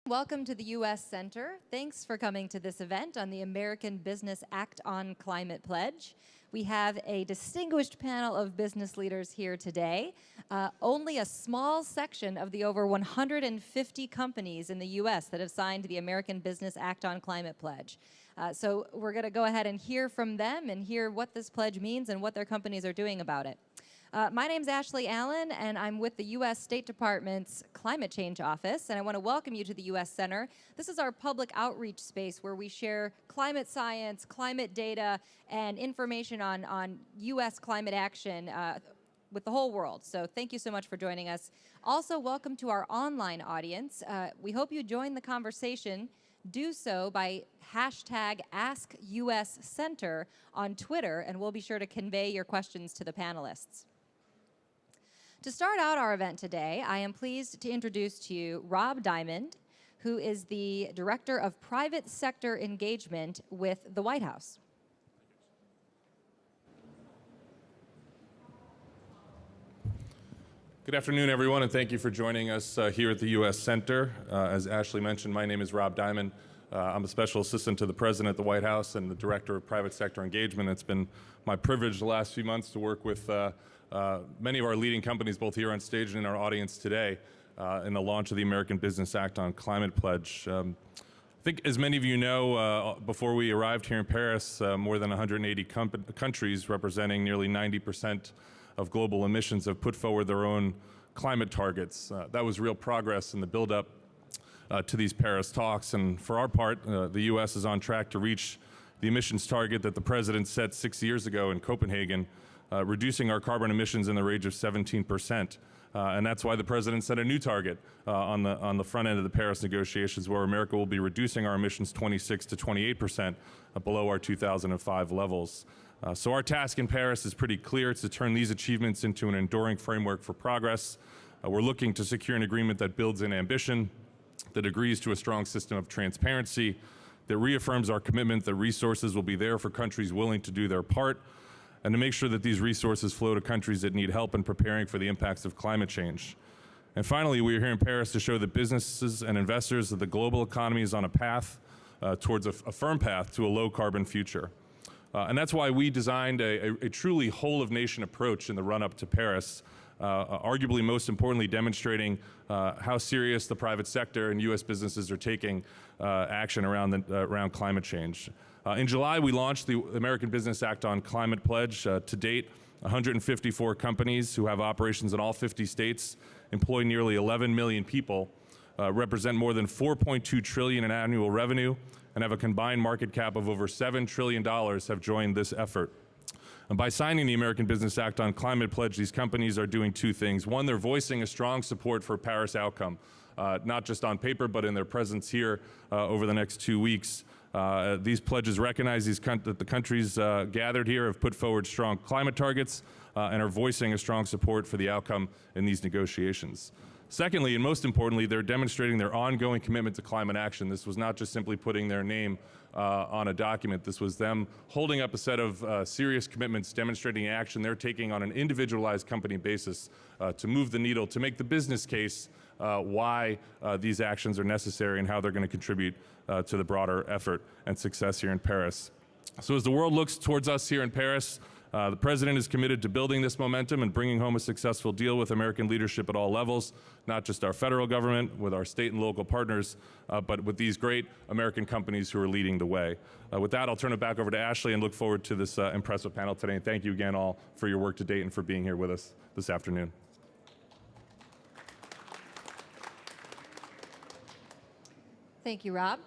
Welcome to the U.S. Center. Thanks for coming to this event on the American Business Act on Climate Pledge. We have a distinguished panel of business leaders here today. Only a small section of the over 150 companies in the U.S. that have signed the American Business Act on Climate Pledge. So we're going to go ahead and hear from them and hear what this pledge means and what their companies are doing about it. My name's Ashley Allen, and I'm with the U.S. State Department's Climate Change Office, and I want to welcome you to the U.S. Center. This is our public outreach space where we share climate science, climate data, and information on U.S. climate action with the whole world. So thank you so much for joining us. Also, welcome to our online audience. We hope you join the conversation. Do so by hashtag AskUSCenter on Twitter, and we'll be sure to convey your questions to the panelists. To start out our event today, I am pleased to introduce to you Rob Diamond, who is the Director of Private Sector Engagement with the White House. Good afternoon, everyone, and thank you for joining us here at the U.S. Center. As Ashley mentioned, my name is Rob Diamond. I'm a Special Assistant to the President at the White House and the Director of Private Sector Engagement. It's been my privilege the last few months to work with many of our leading companies, both here on stage and in our audience today, in the launch of the American Business Act on Climate Pledge. I think, as many of you know, before we arrived here in Paris, more than 180 countries representing nearly 90% of global emissions have put forward their own climate targets. That was real progress in the buildup to these Paris talks, and for our part, the U.S. is on track to reach the emissions target that the President set 6 years ago in Copenhagen, reducing our carbon emissions in the range of 17%. And that's why the President set a new target on the front end of the Paris negotiations, where America will be reducing our emissions 26 to 28% below our 2005 levels. So our task in Paris is pretty clear. It's to turn these achievements into an enduring framework for progress. We're looking to secure an agreement that builds in ambition, that agrees to a strong system of transparency, that reaffirms our commitment that resources will be there for countries willing to do their part, and to make sure that these resources flow to countries that need help in preparing for the impacts of climate change. And finally, we are here in Paris to show that businesses and investors that the global economy is on a path towards a firm path to a low-carbon future. And that's why we designed a truly whole-of-nation approach in the run-up to Paris, arguably most importantly demonstrating how serious the private sector and U.S. businesses are taking action around climate change. In July, we launched the American Business Act on Climate Pledge. To date, 154 companies who have operations in all 50 states, employ nearly 11 million people, represent more than $4.2 trillion in annual revenue, and have a combined market cap of over $7 trillion have joined this effort. And by signing the American Business Act on Climate Pledge, these companies are doing two things. One, they're voicing a strong support for Paris outcome, not just on paper, but in their presence here over the next 2 weeks. These pledges recognize that the countries gathered here have put forward strong climate targets and are voicing a strong support for the outcome in these negotiations. Secondly, and most importantly, they're demonstrating their ongoing commitment to climate action. This was not just simply putting their name on a document. This was them holding up a set of serious commitments, demonstrating action they're taking on an individualized company basis to move the needle, to make the business case why these actions are necessary and how they're going to contribute to the broader effort and success here in Paris. So as the world looks towards us here in Paris, the President is committed to building this momentum and bringing home a successful deal with American leadership at all levels, not just our federal government, with our state and local partners, but with these great American companies who are leading the way. With that, I'll turn it back over to Ashley and look forward to this impressive panel today. And thank you again all for your work to date and for being here with us this afternoon. Thank you, Rob.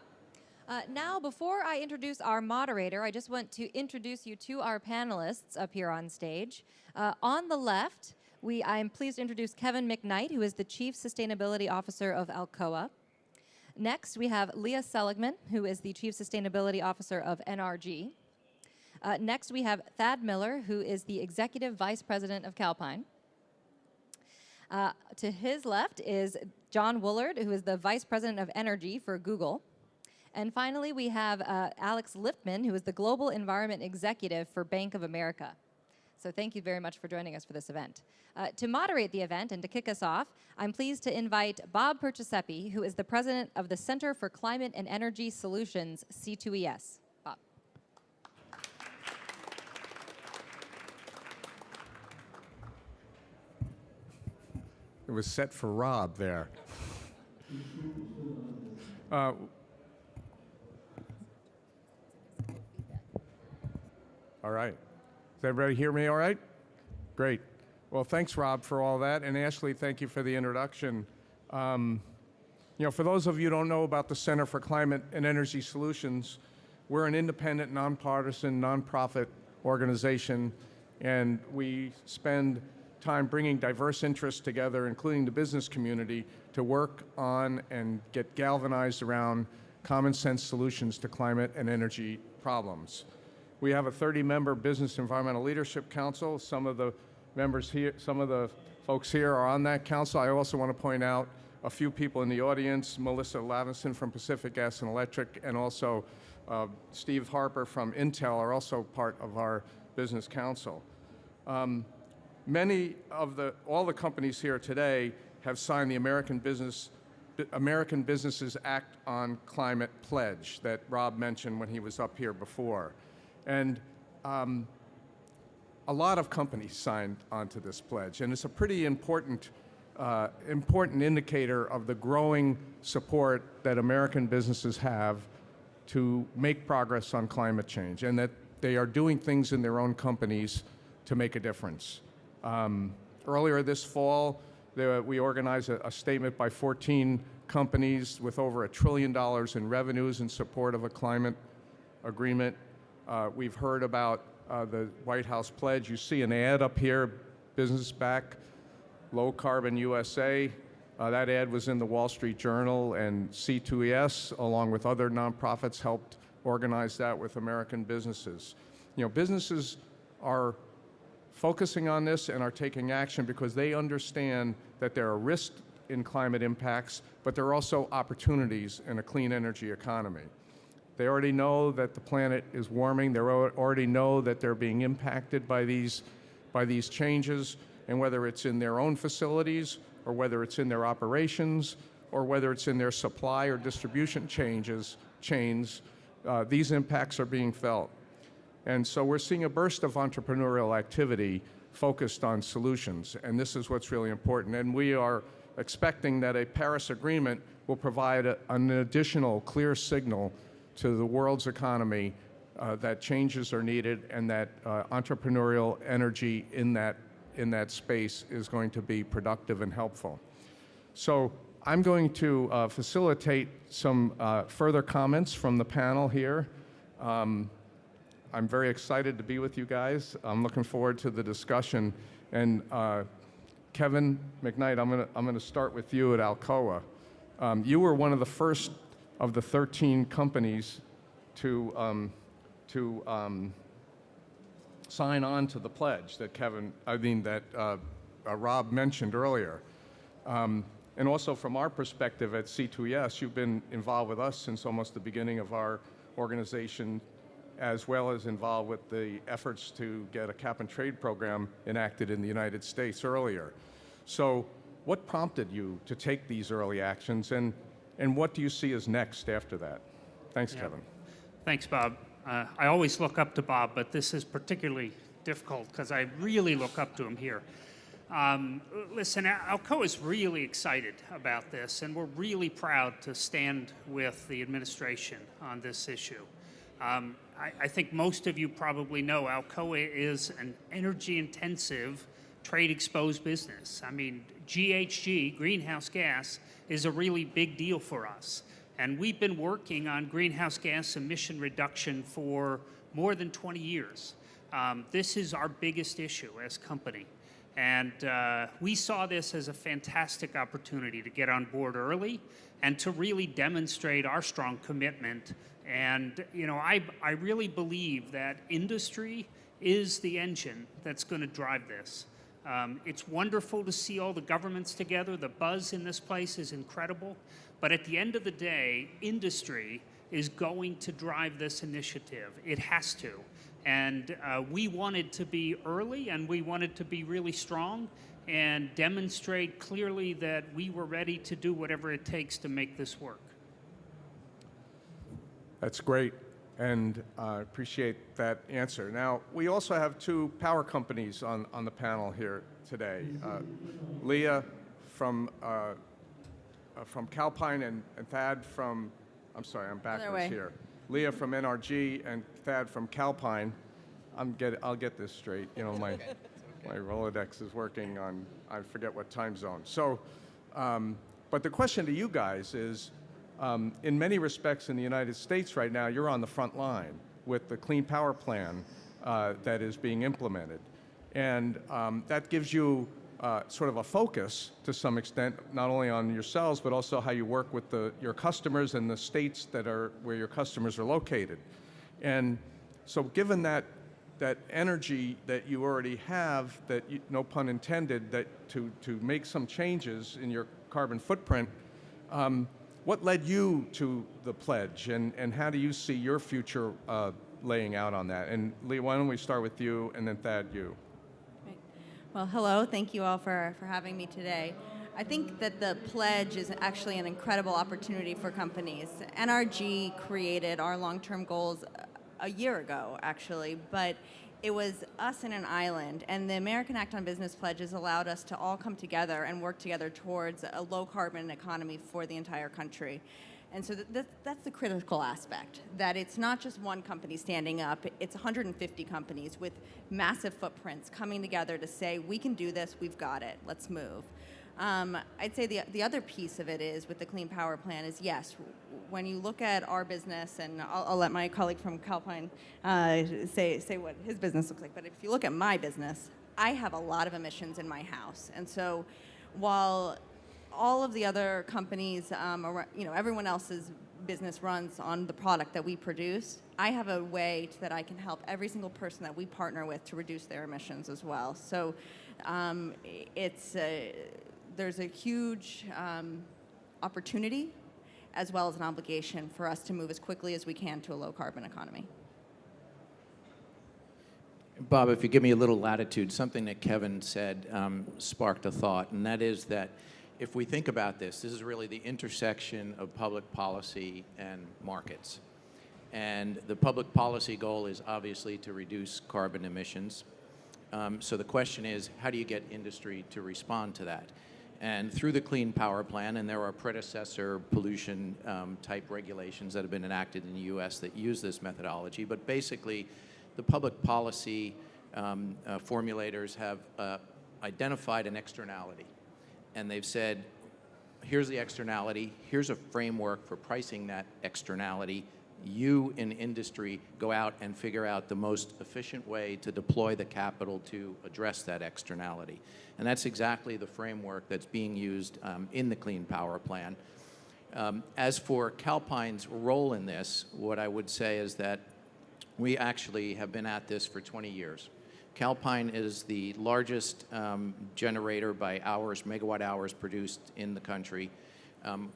Now, before I introduce our moderator, I just want to introduce you to our panelists up here on stage. On the left, I am pleased to introduce Kevin Mcknight, who is the Chief Sustainability Officer of Alcoa. Next, we have Leah Seligman, who is the Chief Sustainability Officer of NRG. Next, we have Thad Miller, who is the Executive Vice President of Calpine. To his left is John Woolard, who is the Vice President of Energy for Google. And finally, we have Alex Liftman, who is the Global Environment Executive for Bank of America. So thank you very much for joining us for this event. To moderate the event and to kick us off, I'm pleased to invite Bob Perciasepe, who is the president of the Center for Climate and Energy Solutions, C2ES. Bob. It was set for Rob there. All right. Does everybody hear me all right? Great. Well, thanks, Rob, for all that. And Ashley, thank you for the introduction. For those of you who don't know about the Center for Climate and Energy Solutions, we're an independent, nonpartisan, nonprofit organization, and we spend time bringing diverse interests together, including the business community, to work on and get galvanized around common sense solutions to climate and energy problems. We have a 30-member Business Environmental Leadership Council. Some of the members here, some of the folks here are on that council. I also want to point out a few people in the audience, Melissa Lavinson from Pacific Gas and Electric, and also Steve Harper from Intel are also part of our business council. All the companies here today have signed the American Businesses Act on Climate pledge that Rob mentioned when he was up here before. And a lot of companies signed onto this pledge, and it's a pretty important indicator of the growing support that American businesses have to make progress on climate change, and that they are doing things in their own companies to make a difference. Earlier this fall, we organized a statement by 14 companies with over $1 trillion in revenues in support of a climate agreement. We've heard about the White House pledge. You see an ad up here, Business Back, Low Carbon USA. That ad was in the Wall Street Journal, and C2ES, along with other nonprofits, helped organize that with American businesses. Businesses are focusing on this and are taking action because they understand that there are risks in climate impacts, but there are also opportunities in a clean energy economy. They already know that the planet is warming. They already know that they're being impacted by these changes, and whether it's in their own facilities, or whether it's in their operations, or whether it's in their supply or distribution chains, these impacts are being felt. And so we're seeing a burst of entrepreneurial activity focused on solutions, and this is what's really important. And we are expecting that a Paris Agreement will provide an additional clear signal to the world's economy that changes are needed, and that entrepreneurial energy in that space is going to be productive and helpful. So I'm going to facilitate some further comments from the panel here. I'm very excited to be with you guys. I'm looking forward to the discussion. And Kevin Mcknight, I'm going to start with you at Alcoa. You were one of the first of the 13 companies to sign on to the pledge that Rob mentioned earlier. And also from our perspective at C2ES, you've been involved with us since almost the beginning of our organization, as well as involved with the efforts to get a cap and trade program enacted in the United States earlier. So what prompted you to take these early actions, and what do you see as next after that? Thanks, Kevin. Thanks, Bob. I always look up to Bob, but this is particularly difficult because I really look up to him here. Listen, Alcoa is really excited about this, and we're really proud to stand with the administration on this issue. I think most of you probably know Alcoa is an energy-intensive, trade-exposed business. I mean, GHG, greenhouse gas, is a really big deal for us. And we've been working on greenhouse gas emission reduction for more than 20 years. This is our biggest issue as a company. And we saw this as a fantastic opportunity to get on board early and to really demonstrate our strong commitment. And I really believe that industry is the engine that's going to drive this. It's wonderful to see all the governments together. The buzz in this place is incredible. But at the end of the day, industry is going to drive this initiative. It has to. And we wanted to be early, and we wanted to be really strong and demonstrate clearly that we were ready to do whatever it takes to make this work. That's great, and I appreciate that answer. Now, we also have two power companies on the panel here today. Leah from Calpine and Thad from, I'm sorry, I'm backwards here. Leah from NRG and Thad from Calpine. I'll get this straight. You know, my Rolodex is working on, I forget what time zone. So, but the question to you guys is, in many respects in the United States right now, you're on the front line with the Clean Power Plan that is being implemented. And that gives you sort of a focus to some extent, not only on yourselves, but also how you work with your customers and the states that are where your customers are located. And so given that energy that you already have, that you, no pun intended, that to make some changes in your carbon footprint, what led you to the pledge, and how do you see your future laying out on that? And Lee, why don't we start with you, and then Thad, you. Right. Well, hello. Thank you all for having me today. I think that the pledge is actually an incredible opportunity for companies. NRG created our long-term goals a year ago, actually, but it was us in an island, and the American Act on Business pledges allowed us to all come together and work together towards a low-carbon economy for the entire country. And so that's the critical aspect, that it's not just one company standing up, it's 150 companies with massive footprints coming together to say, we can do this, we've got it, let's move. I'd say the other piece of it is, with the Clean Power Plan, is yes, when you look at our business, and I'll let my colleague from Calpine say what his business looks like, but if you look at my business, I have a lot of emissions in my house. And so while all of the other companies, everyone else's business runs on the product that we produce, I have a way that I can help every single person that we partner with to reduce their emissions as well. So there's a huge opportunity as well as an obligation for us to move as quickly as we can to a low-carbon economy. Bob, if you give me a little latitude, something that Kevin said sparked a thought, and that is that if we think about this is really the intersection of public policy and markets. And the public policy goal is obviously to reduce carbon emissions. So the question is, how do you get industry to respond to that? And through the Clean Power Plan, and there are predecessor pollution type regulations that have been enacted in the US that use this methodology, but basically the public policy formulators have identified an externality. And they've said, here's the externality, here's a framework for pricing that externality. You in industry go out and figure out the most efficient way to deploy the capital to address that externality. And that's exactly the framework that's being used in the Clean Power Plan. As for Calpine's role in this, what I would say is that we actually have been at this for 20 years. Calpine is the largest generator by hours, megawatt hours produced in the country.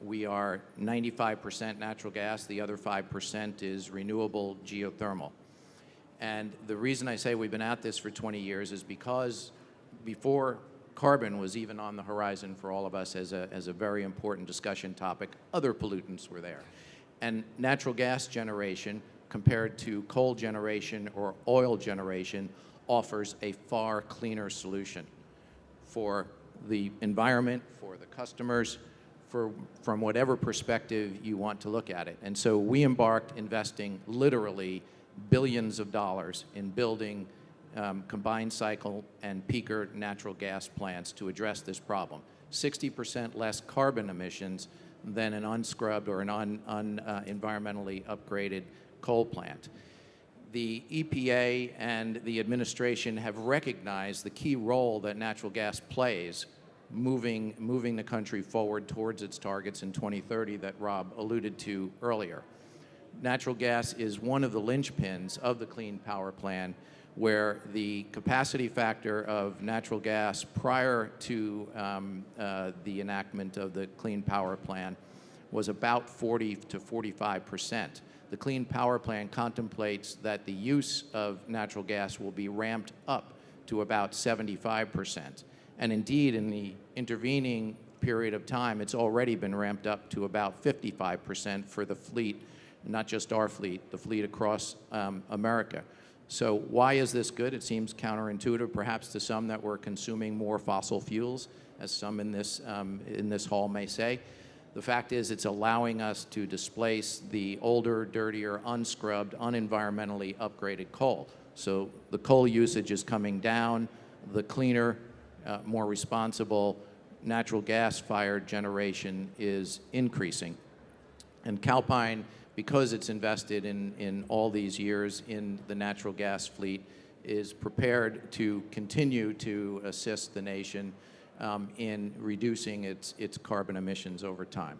We are 95% natural gas. The other 5% is renewable geothermal. And the reason I say we've been at this for 20 years is because before carbon was even on the horizon for all of us as a very important discussion topic, other pollutants were there. And natural gas generation compared to coal generation or oil generation offers a far cleaner solution for the environment, for the customers, from whatever perspective you want to look at it. And so we embarked investing literally billions of dollars in building combined cycle and peaker natural gas plants to address this problem. 60% less carbon emissions than an unscrubbed or an environmentally upgraded coal plant. The EPA and the administration have recognized the key role that natural gas plays moving the country forward towards its targets in 2030 that Rob alluded to earlier. Natural gas is one of the linchpins of the Clean Power Plan, where the capacity factor of natural gas prior to the enactment of the Clean Power Plan was about 40 to 45%. The Clean Power Plan contemplates that the use of natural gas will be ramped up to about 75%. And indeed, in the intervening period of time, it's already been ramped up to about 55% for the fleet, not just our fleet, the fleet across America. So why is this good? It seems counterintuitive, perhaps to some, that we're consuming more fossil fuels, as some in this hall may say. The fact is it's allowing us to displace the older, dirtier, unscrubbed, unenvironmentally upgraded coal. So the coal usage is coming down, the cleaner, more responsible natural gas-fired generation is increasing. And Calpine, because it's invested in all these years in the natural gas fleet, is prepared to continue to assist the nation in reducing its carbon emissions over time.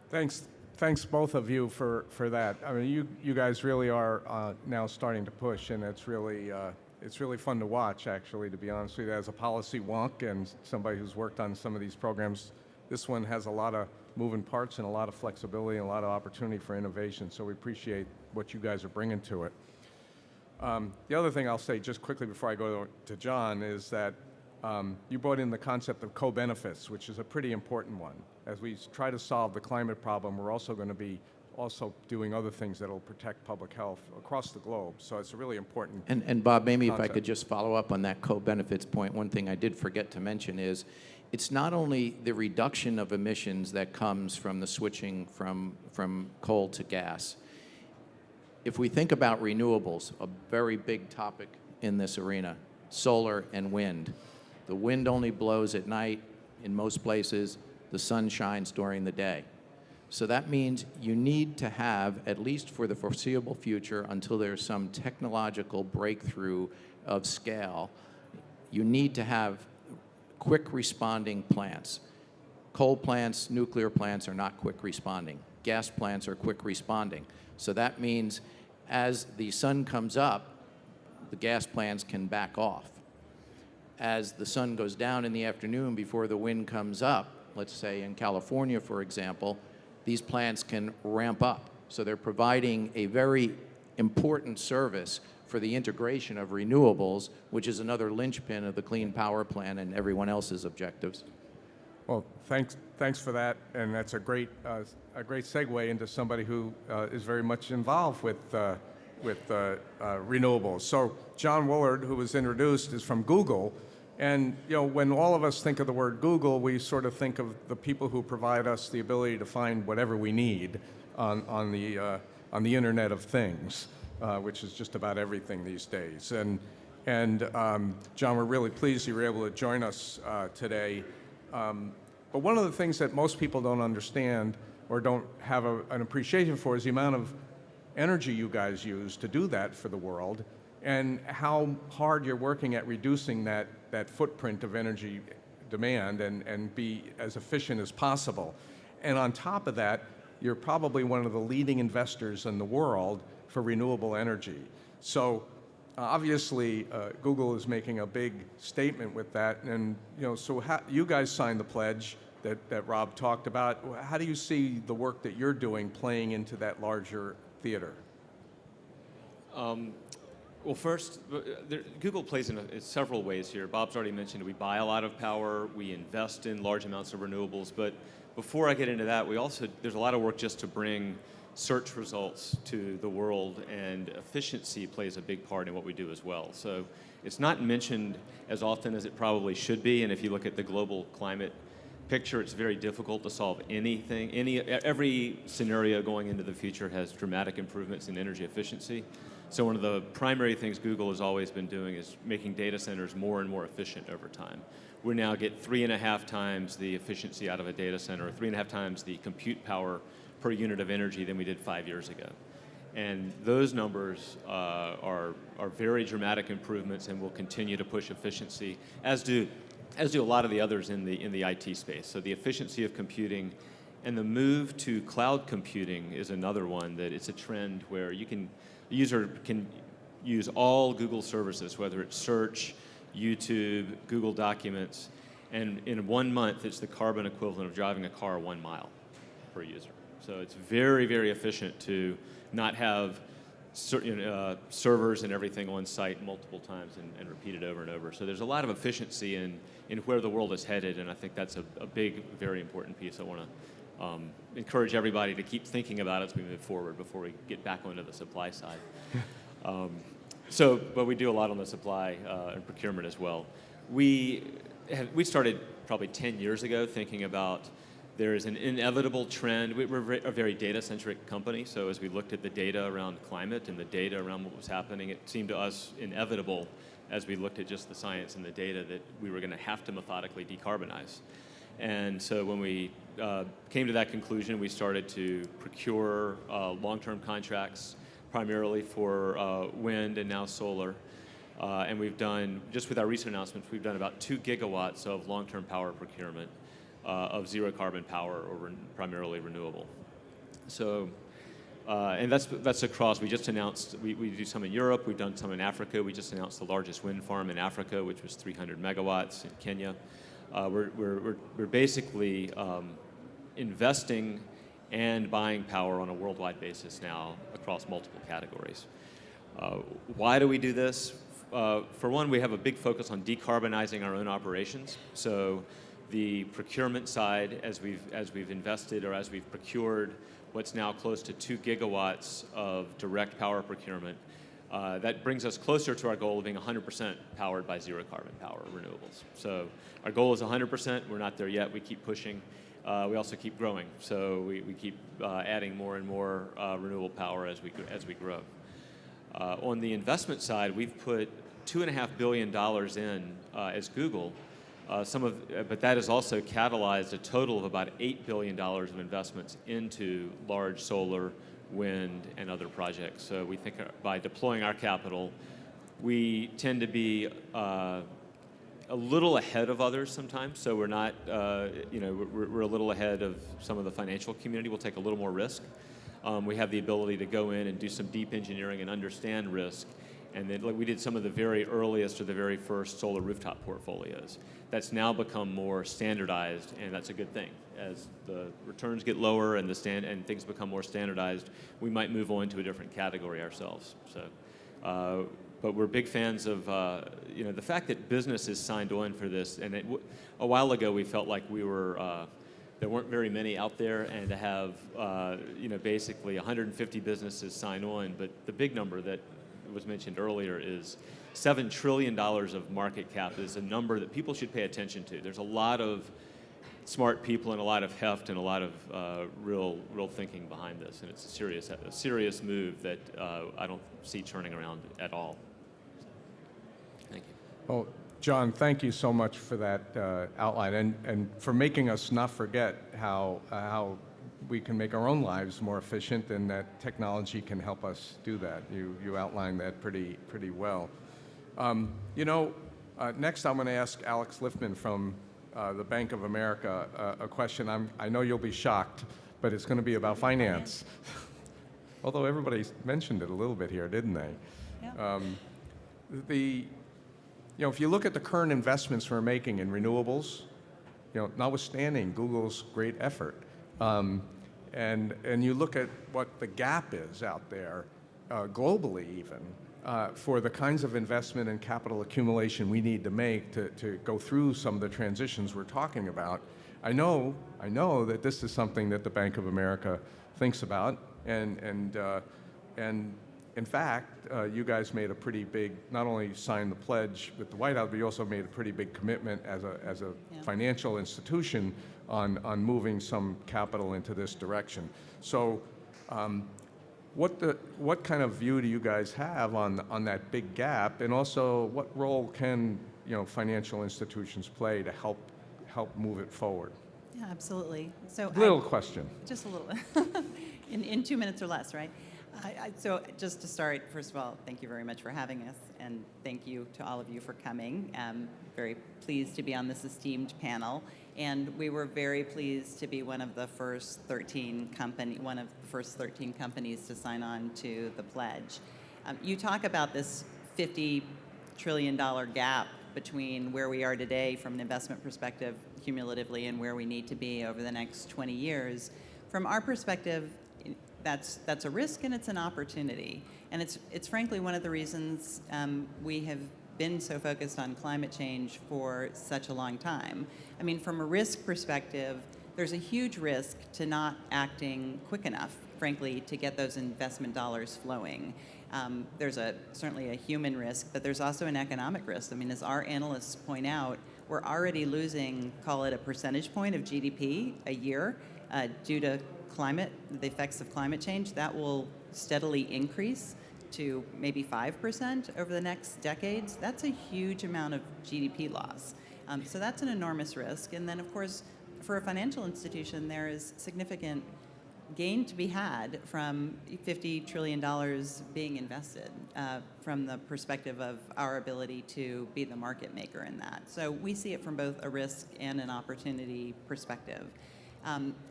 Thanks both of you for that. I mean, you guys really are now starting to push, and it's really fun to watch, actually, to be honest with you. As a policy wonk and somebody who's worked on some of these programs, this one has a lot of moving parts and a lot of flexibility and a lot of opportunity for innovation, so we appreciate what you guys are bringing to it. The other thing I'll say just quickly before I go to John is that you brought in the concept of co-benefits, which is a pretty important one. As we try to solve the climate problem, we're also going to be doing other things that will protect public health across the globe. So it's a really important And Bob, maybe concept. if I could just follow up on that co-benefits point, one thing I did forget to mention is it's not only the reduction of emissions that comes from the switching from coal to gas. If we think about renewables, a very big topic in this arena, solar and wind. The wind only blows at night in most places. The sun shines during the day. So that means you need to have, at least for the foreseeable future, until there's some technological breakthrough of scale, you need to have quick responding plants. Coal plants, nuclear plants are not quick responding. Gas plants are quick responding. So that means as the sun comes up, the gas plants can back off. As the sun goes down in the afternoon before the wind comes up, let's say in California, for example, these plants can ramp up. So they're providing a very important service for the integration of renewables, which is another linchpin of the Clean Power Plan and everyone else's objectives. Well, thanks for that, and that's a great segue into somebody who is very much involved with renewables. So John Woolard, who was introduced, is from Google, and when all of us think of the word Google, we sort of think of the people who provide us the ability to find whatever we need on the Internet of Things, which is just about everything these days. And John, we're really pleased you were able to join us today. But one of the things that most people don't understand or don't have an appreciation for is the amount of energy you guys use to do that for the world, and how hard you're working at reducing that footprint of energy demand and be as efficient as possible. And on top of that, you're probably one of the leading investors in the world for renewable energy. So obviously, Google is making a big statement with that, and so you guys signed the pledge that Rob talked about. How do you see the work that you're doing playing into that larger theater? Well, first, Google plays in several ways here. Bob's already mentioned we buy a lot of power, we invest in large amounts of renewables, but before I get into that, there's a lot of work just to bring search results to the world, and efficiency plays a big part in what we do as well. So it's not mentioned as often as it probably should be, and if you look at the global climate picture, it's very difficult to solve anything. Every scenario going into the future has dramatic improvements in energy efficiency. So one of the primary things Google has always been doing is making data centers more and more efficient over time. We now get 3.5 times the efficiency out of a data center, or 3.5 times the compute power per unit of energy than we did 5 years ago. And those numbers are very dramatic improvements, and will continue to push efficiency, as do a lot of the others in the IT space. So the efficiency of computing and the move to cloud computing is another one that it's a trend where the user can use all Google services, whether it's search, YouTube, Google Documents, And in 1 month, it's the carbon equivalent of driving a car 1 mile per user. So it's very, very efficient to not have servers and everything on site multiple times and repeat it over and over. So there's a lot of efficiency in where the world is headed, and I think that's a big, very important piece. I want to encourage everybody to keep thinking about as we move forward before we get back onto the supply side. But we do a lot on the supply and procurement as well. We started probably 10 years ago thinking about there is an inevitable trend. We're a very data-centric company, so as we looked at the data around climate and the data around what was happening, it seemed to us inevitable as we looked at just the science and the data that we were going to have to methodically decarbonize. And so when we came to that conclusion, we started to procure long-term contracts, primarily for wind and now solar. And we've done, just with our recent announcements, we've done about 2 gigawatts of long-term power procurement of zero carbon power or primarily renewable. So, and that's across, we just announced, we do some in Europe, we've done some in Africa. We just announced the largest wind farm in Africa, which was 300 megawatts in Kenya. We're basically investing and buying power on a worldwide basis now across multiple categories. Why do we do this? For one, we have a big focus on decarbonizing our own operations. So the procurement side, as we've invested or as we've procured what's now close to 2 gigawatts of direct power procurement, that brings us closer to our goal of being 100% powered by zero carbon power renewables. So our goal is 100%. We're not there yet. We keep pushing. We also keep growing. So we keep adding more and more renewable power as we grow. On the investment side, we've put $2.5 billion in as Google. But that has also catalyzed a total of about $8 billion of investments into large solar, wind, and other projects. So we think by deploying our capital, we tend to be a little ahead of others sometimes. So we're not, we're a little ahead of some of the financial community. We'll take a little more risk. We have the ability to go in and do some deep engineering and understand risk. And then we did some of the very earliest or the very first solar rooftop portfolios. That's now become more standardized, and that's a good thing. As the returns get lower and and things become more standardized, we might move on to a different category ourselves. So, but we're big fans of the fact that business is signed on for this. And a while ago, we felt like we were. There weren't very many out there, and to have basically 150 businesses sign on. But the big number that was mentioned earlier is $7 trillion of market cap is a number that people should pay attention to. There's a lot of smart people and a lot of heft and a lot of real thinking behind this, and it's a serious move that I don't see turning around at all. Thank you. Well, John, thank you so much for that outline and for making us not forget how we can make our own lives more efficient and that technology can help us do that. You outlined that pretty well. Next I'm going to ask Alex Liftman from the Bank of America a question. I know you'll be shocked, but it's going to be about finance. Although everybody mentioned it a little bit here, didn't they? Yeah. If you look at the current investments we're making in renewables, notwithstanding Google's great effort, and you look at what the gap is out there, globally even, for the kinds of investment and capital accumulation we need to make to go through some of the transitions we're talking about. I know that this is something that the Bank of America thinks about, and in fact, you guys made a pretty big, not only signed the pledge with the White House, but you also made a pretty big commitment as a financial institution on moving some capital into this direction. So what kind of view do you guys have on that big gap, and also what role can financial institutions play to help move it forward? Yeah, absolutely. So Little question. Just a little, in 2 minutes or less, right? So just to start, first of all, thank you very much for having us, and thank you to all of you for coming. I'm very pleased to be on this esteemed panel, and we were very pleased to be one of the first 13 companies to sign on to the pledge. You talk about this $50 trillion gap between where we are today from an investment perspective cumulatively and where we need to be over the next 20 years. From our perspective, that's a risk and it's an opportunity. And it's frankly one of the reasons we have been so focused on climate change for such a long time. I mean, from a risk perspective, there's a huge risk to not acting quick enough, frankly, to get those investment dollars flowing. There's certainly a human risk, but there's also an economic risk. I mean, as our analysts point out, we're already losing, call it a percentage point of GDP a year due to the effects of climate change. That will steadily increase to maybe 5% over the next decades. That's a huge amount of GDP loss. So that's an enormous risk. And then, of course, for a financial institution, there is significant gain to be had from $50 trillion being invested from the perspective of our ability to be the market maker in that. So we see it from both a risk and an opportunity perspective.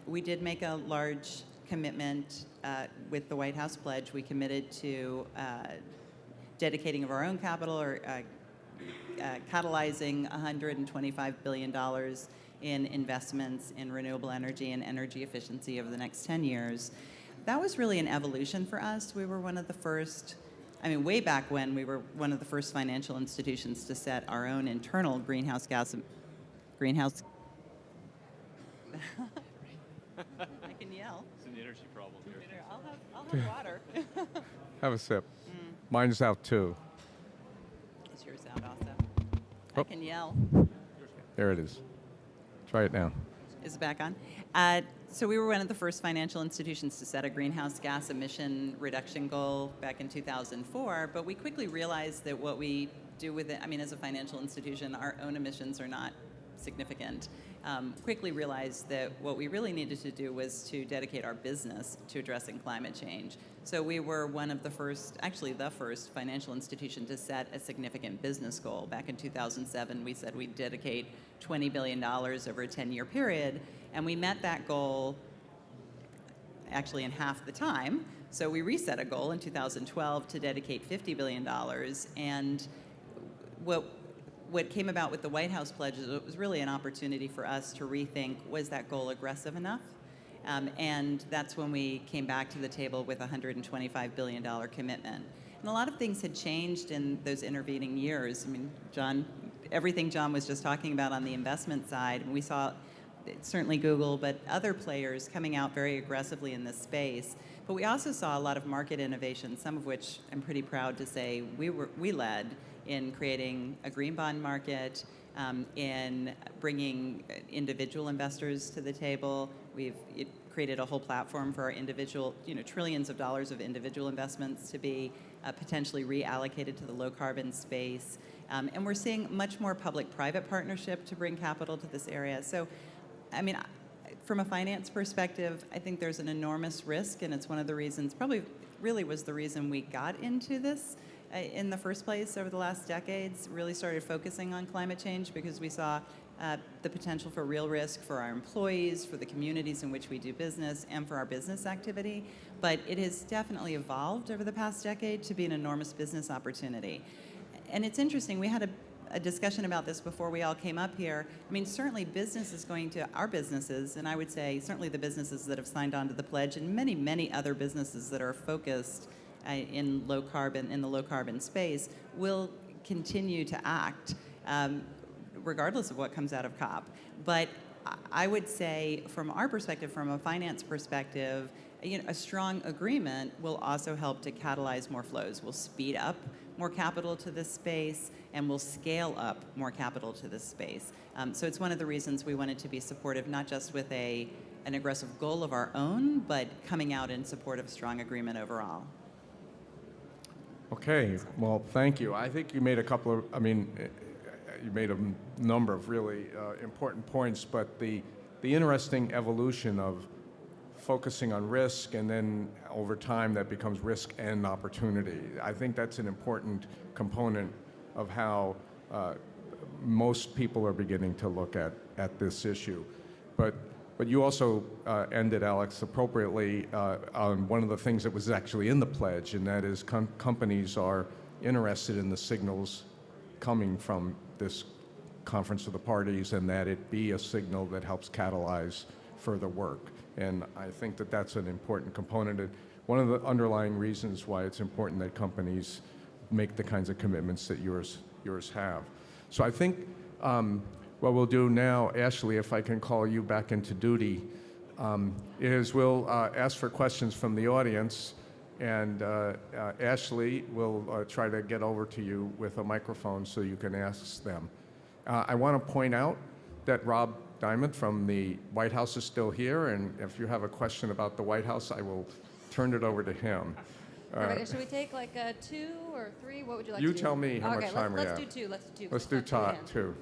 We did make a large commitment with the White House pledge. We committed to dedicating of our own capital or catalyzing $125 billion in investments in renewable energy and energy efficiency over the next 10 years. That was really an evolution for us. We were one of the first, I mean, way back when, we were one of the first financial institutions to set our own internal greenhouse. I can yell. It's an energy problem here. I'll have water. Have a sip. Mine's out too. Is yours out also? Oh. I can yell. There it is. Try it now. Is it back on? So we were one of the first financial institutions to set a greenhouse gas emission reduction goal back in 2004, but we quickly realized that what we do with it, I mean, as a financial institution, our own emissions are not significant. Quickly realized that what we really needed to do was to dedicate our business to addressing climate change. So we were one of the first, actually the first financial institution to set a significant business goal. Back in 2007, we said we'd dedicate $20 billion over a 10-year period, and we met that goal actually in half the time. So we reset a goal in 2012 to dedicate $50 billion, and what came about with the White House pledge is it was really an opportunity for us to rethink, was that goal aggressive enough? And that's when we came back to the table with a $125 billion commitment. And a lot of things had changed in those intervening years. I mean, John, everything John was just talking about on the investment side, we saw certainly Google, but other players coming out very aggressively in this space. But we also saw a lot of market innovation, some of which I'm pretty proud to say we led in creating a green bond market, in bringing individual investors to the table. We've created a whole platform for our individual, trillions of dollars of individual investments to be potentially reallocated to the low carbon space. And we're seeing much more public-private partnership to bring capital to this area. So, I mean, from a finance perspective, I think there's an enormous risk, and it's one of the reasons, probably really was the reason we got into this in the first place over the last decades, really started focusing on climate change because we saw the potential for real risk for our employees, for the communities in which we do business, and for our business activity. But it has definitely evolved over the past decade to be an enormous business opportunity. And it's interesting, we had a discussion about this before we all came up here. I mean, certainly business is going to, our businesses, and I would say certainly the businesses that have signed on to the pledge, and many, many other businesses that are focused in the low carbon space, will continue to act regardless of what comes out of COP. But I would say from our perspective, from a finance perspective, a strong agreement will also help to catalyze more flows, will speed up more capital to this space, and will scale up more capital to this space. So it's one of the reasons we wanted to be supportive, not just with an aggressive goal of our own, but coming out in support of a strong agreement overall. Okay, well, thank you. I think you made you made a number of really important points, but the interesting evolution of focusing on risk and then over time that becomes risk and opportunity. I think that's an important component of how most people are beginning to look at this issue. But you also ended, Alex, appropriately on one of the things that was actually in the pledge, and that is companies are interested in the signals coming from this conference of the parties and that it be a signal that helps catalyze further work. And I think that that's an important component. One of the underlying reasons why it's important that companies make the kinds of commitments that yours have. So I think what we'll do now, Ashley, if I can call you back into duty, is we'll ask for questions from the audience, and Ashley will try to get over to you with a microphone so you can ask them. I want to point out that Rob Diamond from the White House is still here, and if you have a question about the White House, I will turn it over to him. Perfect. Should we take like 2 or 3? What would you like to do? You tell me how much time we have. Let's do 2. Let's do 2. Let's do top 2.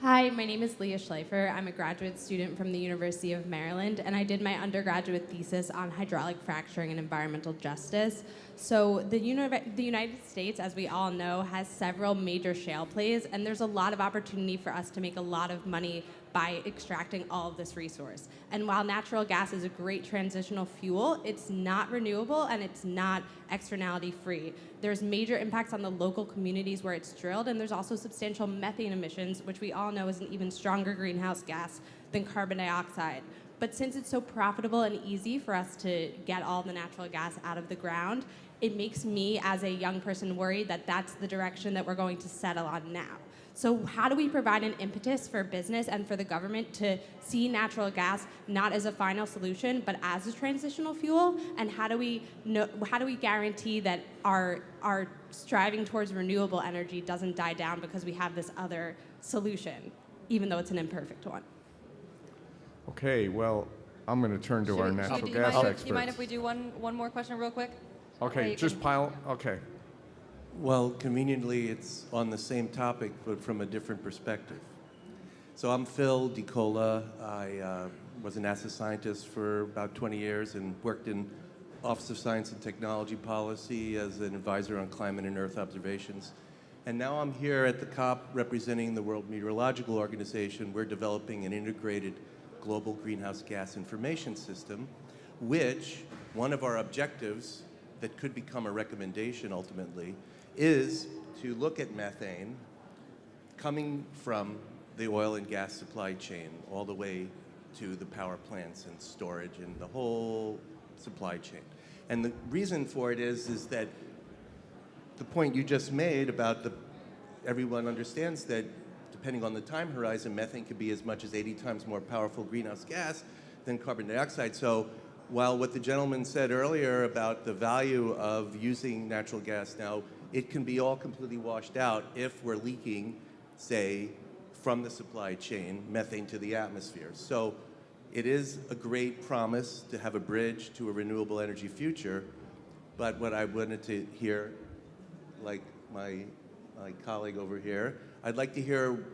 Hi, my name is Leah Schleifer. I'm a graduate student from the University of Maryland, and I did my undergraduate thesis on hydraulic fracturing and environmental justice. So the United States, as we all know, has several major shale plays, and there's a lot of opportunity for us to make a lot of money by extracting all of this resource. And while natural gas is a great transitional fuel, it's not renewable and it's not externality free. There's major impacts on the local communities where it's drilled, and there's also substantial methane emissions, which we all know is an even stronger greenhouse gas than carbon dioxide. But since it's so profitable and easy for us to get all the natural gas out of the ground, it makes me, as a young person, worried that that's the direction that we're going to settle on now. So how do we provide an impetus for business and for the government to see natural gas not as a final solution, but as a transitional fuel? And how do we guarantee that our striving towards renewable energy doesn't die down because we have this other solution, even though it's an imperfect one? Okay, well, I'm going to turn to our natural gas experts. Do you mind if we do one more question real quick? Okay, just pile, okay. Well, conveniently, it's on the same topic, but from a different perspective. So I'm Phil DiCola. I was a NASA scientist for about 20 years and worked in Office of Science and Technology Policy as an advisor on climate and Earth observations. And now I'm here at the COP representing the World Meteorological Organization. We're developing an integrated global greenhouse gas information system, which one of our objectives that could become a recommendation ultimately is to look at methane coming from the oil and gas supply chain all the way to the power plants and storage and the whole supply chain. And the reason for it is that the point you just made about everyone understands that depending on the time horizon, methane could be as much as 80 times more powerful greenhouse gas than carbon dioxide. So while what the gentleman said earlier about the value of using natural gas now, it can be all completely washed out if we're leaking, say, from the supply chain, methane to the atmosphere. So it is a great promise to have a bridge to a renewable energy future, but what I wanted to hear, like my colleague over here, I'd like to hear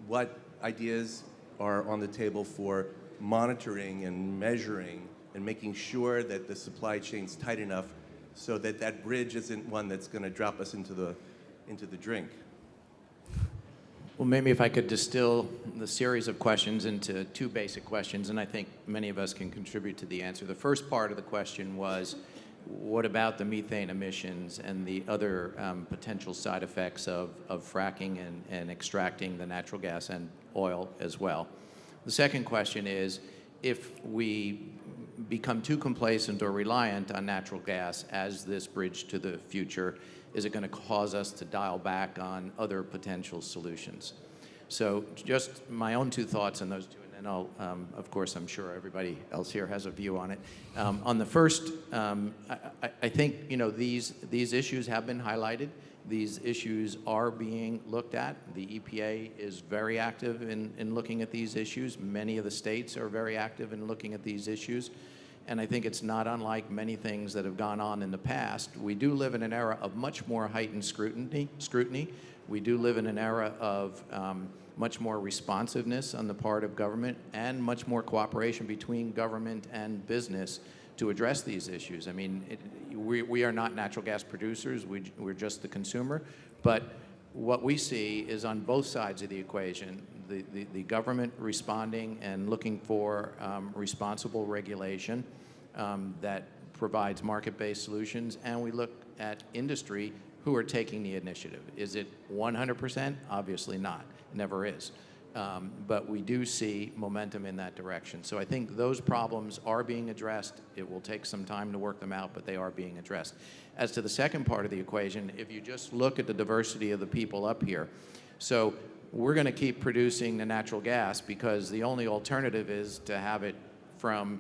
what ideas are on the table for monitoring and measuring and making sure that the supply chain's tight enough so that that bridge isn't one that's going to drop us into the drink. Well, maybe if I could distill the series of questions into 2 basic questions, and I think many of us can contribute to the answer. The first part of the question was, what about the methane emissions and the other potential side effects of fracking and extracting the natural gas and oil as well? The second question is, if we become too complacent or reliant on natural gas as this bridge to the future, is it going to cause us to dial back on other potential solutions? So just my own 2 thoughts on those 2, and then I'll, of course, I'm sure everybody else here has a view on it. On the first, I think, these issues have been highlighted. These issues are being looked at. The EPA is very active in looking at these issues. Many of the states are very active in looking at these issues. And I think it's not unlike many things that have gone on in the past. We do live in an era of much more heightened scrutiny. We do live in an era of much more responsiveness on the part of government and much more cooperation between government and business to address these issues. I mean, we are not natural gas producers, we're just the consumer, but what we see is on both sides of the equation, the government responding and looking for responsible regulation that provides market-based solutions, and we look at industry who are taking the initiative. Is it 100%? Obviously not. It never is. But we do see momentum in that direction. So I think those problems are being addressed. It will take some time to work them out, but they are being addressed. As to the second part of the equation, if you just look at the diversity of the people up here, so we're going to keep producing the natural gas because the only alternative is to have it from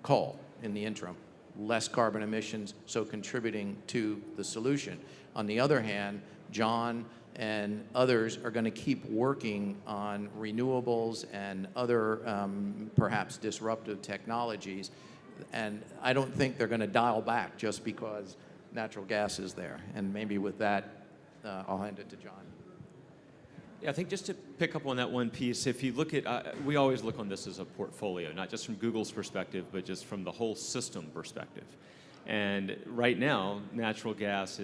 coal in the interim. Less carbon emissions, so contributing to the solution. On the other hand, John and others are going to keep working on renewables and other perhaps disruptive technologies. And I don't think they're going to dial back just because natural gas is there. And maybe with that, I'll hand it to John. Yeah, I think just to pick up on that one piece, if you look at, we always look on this as a portfolio, not just from Google's perspective, but just from the whole system perspective. And right now, natural gas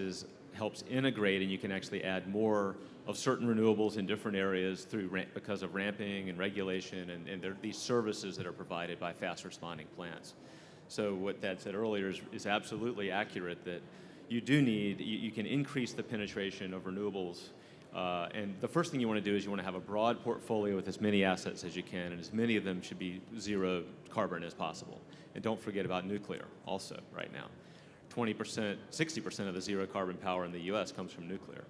helps integrate, and you can actually add more of certain renewables in different areas because of ramping and regulation, and there are these services that are provided by fast responding plants. So what Thad said earlier is absolutely accurate, that you do need, you can increase the penetration of renewables. And the first thing you want to do is you want to have a broad portfolio with as many assets as you can, and as many of them should be zero carbon as possible. And don't forget about nuclear also right now. 20%, 60% of the zero carbon power in the US comes from nuclear.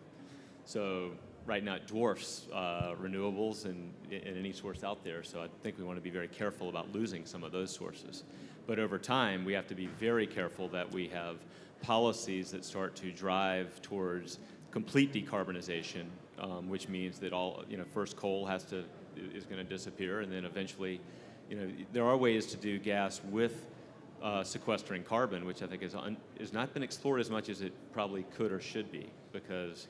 So right now it dwarfs renewables and any source out there, so I think we want to be very careful about losing some of those sources. But over time, we have to be very careful that we have policies that start to drive towards complete decarbonization, which means that first coal is going to disappear, and then eventually, there are ways to do gas with sequestering carbon, which I think has not been explored as much as it probably could or should be, because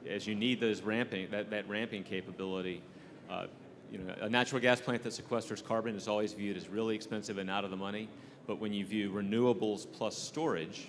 as you need those that ramping capability, a natural gas plant that sequesters carbon is always viewed as really expensive and out of the money, but when you view renewables plus storage,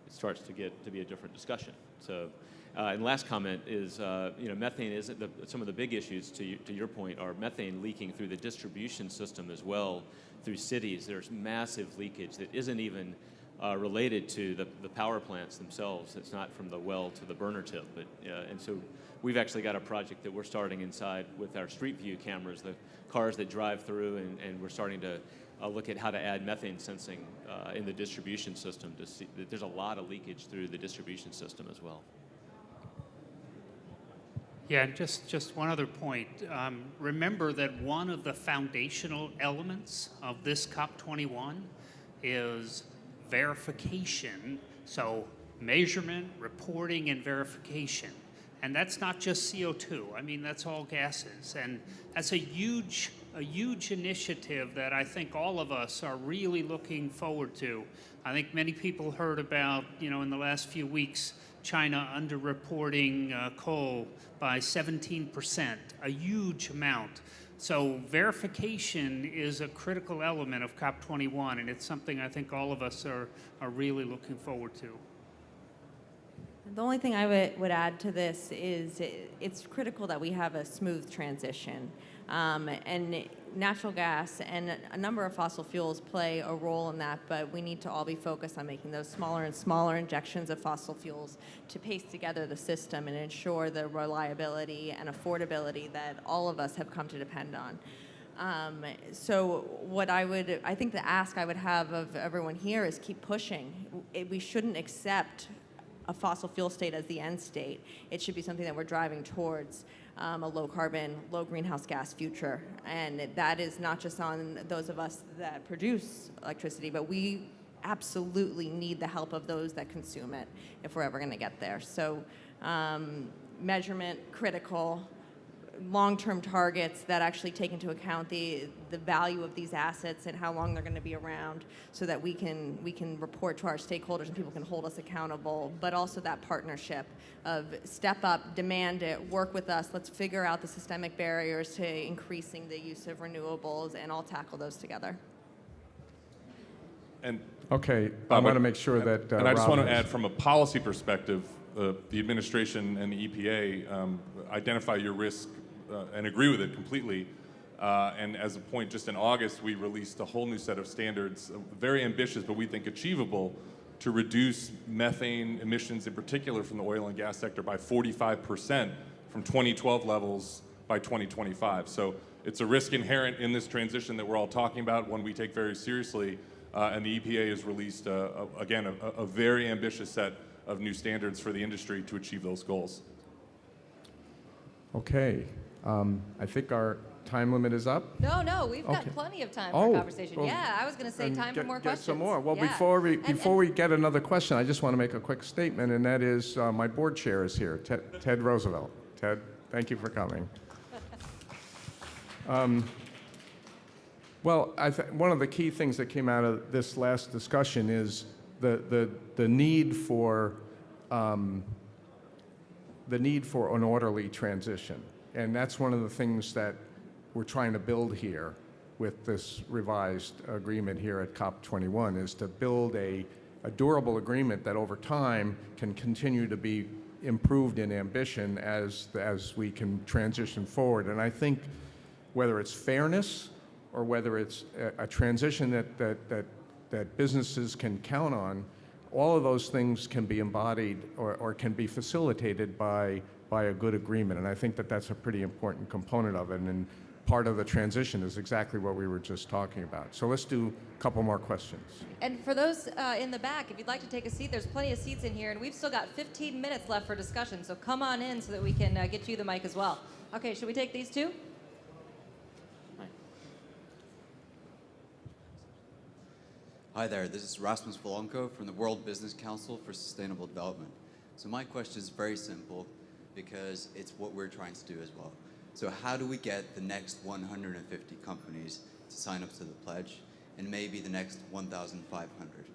it starts to get to be a different discussion. So. And last comment is, methane isn't some of the big issues, to your point, are methane leaking through the distribution system as well, through cities. There's massive leakage that isn't even related to the power plants themselves. It's not from the well to the burner tip. And so we've actually got a project that we're starting inside with our street view cameras, the cars that drive through, and we're starting to look at how to add methane sensing in the distribution system to see that there's a lot of leakage through the distribution system as well. Yeah, and just one other point. Remember that one of the foundational elements of this COP-21 is verification, so measurement, reporting, and verification. And that's not just CO2. I mean, that's all gases. And that's a huge initiative that I think all of us are really looking forward to. I think many people heard about, in the last few weeks, China underreporting coal by 17%, a huge amount. So verification is a critical element of COP21, and it's something I think all of us are really looking forward to. The only thing I would add to this is it's critical that we have a smooth transition. And natural gas and a number of fossil fuels play a role in that, but we need to all be focused on making those smaller and smaller injections of fossil fuels to pace together the system and ensure the reliability and affordability that all of us have come to depend on. So what I think the ask I would have of everyone here is keep pushing. We shouldn't accept a fossil fuel state as the end state. It should be something that we're driving towards, a low carbon, low greenhouse gas future. And that is not just on those of us that produce electricity, but we absolutely need the help of those that consume it if we're ever going to get there. So measurement, critical, long-term targets that actually take into account the value of these assets and how long they're going to be around, so that we can report to our stakeholders and people can hold us accountable. But also that partnership of step up, demand it, work with us. Let's figure out the systemic barriers to increasing the use of renewables, and all tackle those together. And Okay, I want to make sure that. And I just Rob want to has- add, from a policy perspective, the administration and the EPA identify your risk and agree with it completely. And as a point, just in August, we released a whole new set of standards, very ambitious, but we think achievable, to reduce methane emissions, in particular from the oil and gas sector, by 45% from 2012 levels by 2025. So it's a risk inherent in this transition that we're all talking about, one we take very seriously, and the EPA has released, again, a very ambitious set of new standards for the industry to achieve those goals. Okay, I think our time limit is up. No, we've got Okay. plenty of time Oh, for conversation. well, Yeah, I was going to say And time for more get questions. some more. Well, Yeah. before we get another question, I just want to make a quick statement, and that is my board chair is here, Ted Roosevelt. Ted, thank you for coming. Well, one of the key things that came out of this last discussion is the need for an orderly transition, and that's one of the things that we're trying to build here with this revised agreement here at COP-21, is to build a durable agreement that over time can continue to be improved in ambition as we can transition forward. And I think whether it's fairness or whether it's a transition that businesses can count on, all of those things can be embodied or can be facilitated by a good agreement. And I think that that's a pretty important component of it. And part of the transition is exactly what we were just talking about. So let's do a couple more questions. And for those in the back, if you'd like to take a seat, there's plenty of seats in here, and we've still got 15 minutes left for discussion. So come on in so that we can get you the mic as well. Okay, should we take these two? Hi there, this is Rasmus Volonko from the World Business Council for Sustainable Development. So my question is very simple because it's what we're trying to do as well. So how do we get the next 150 companies to sign up to the pledge and maybe the next 1,500?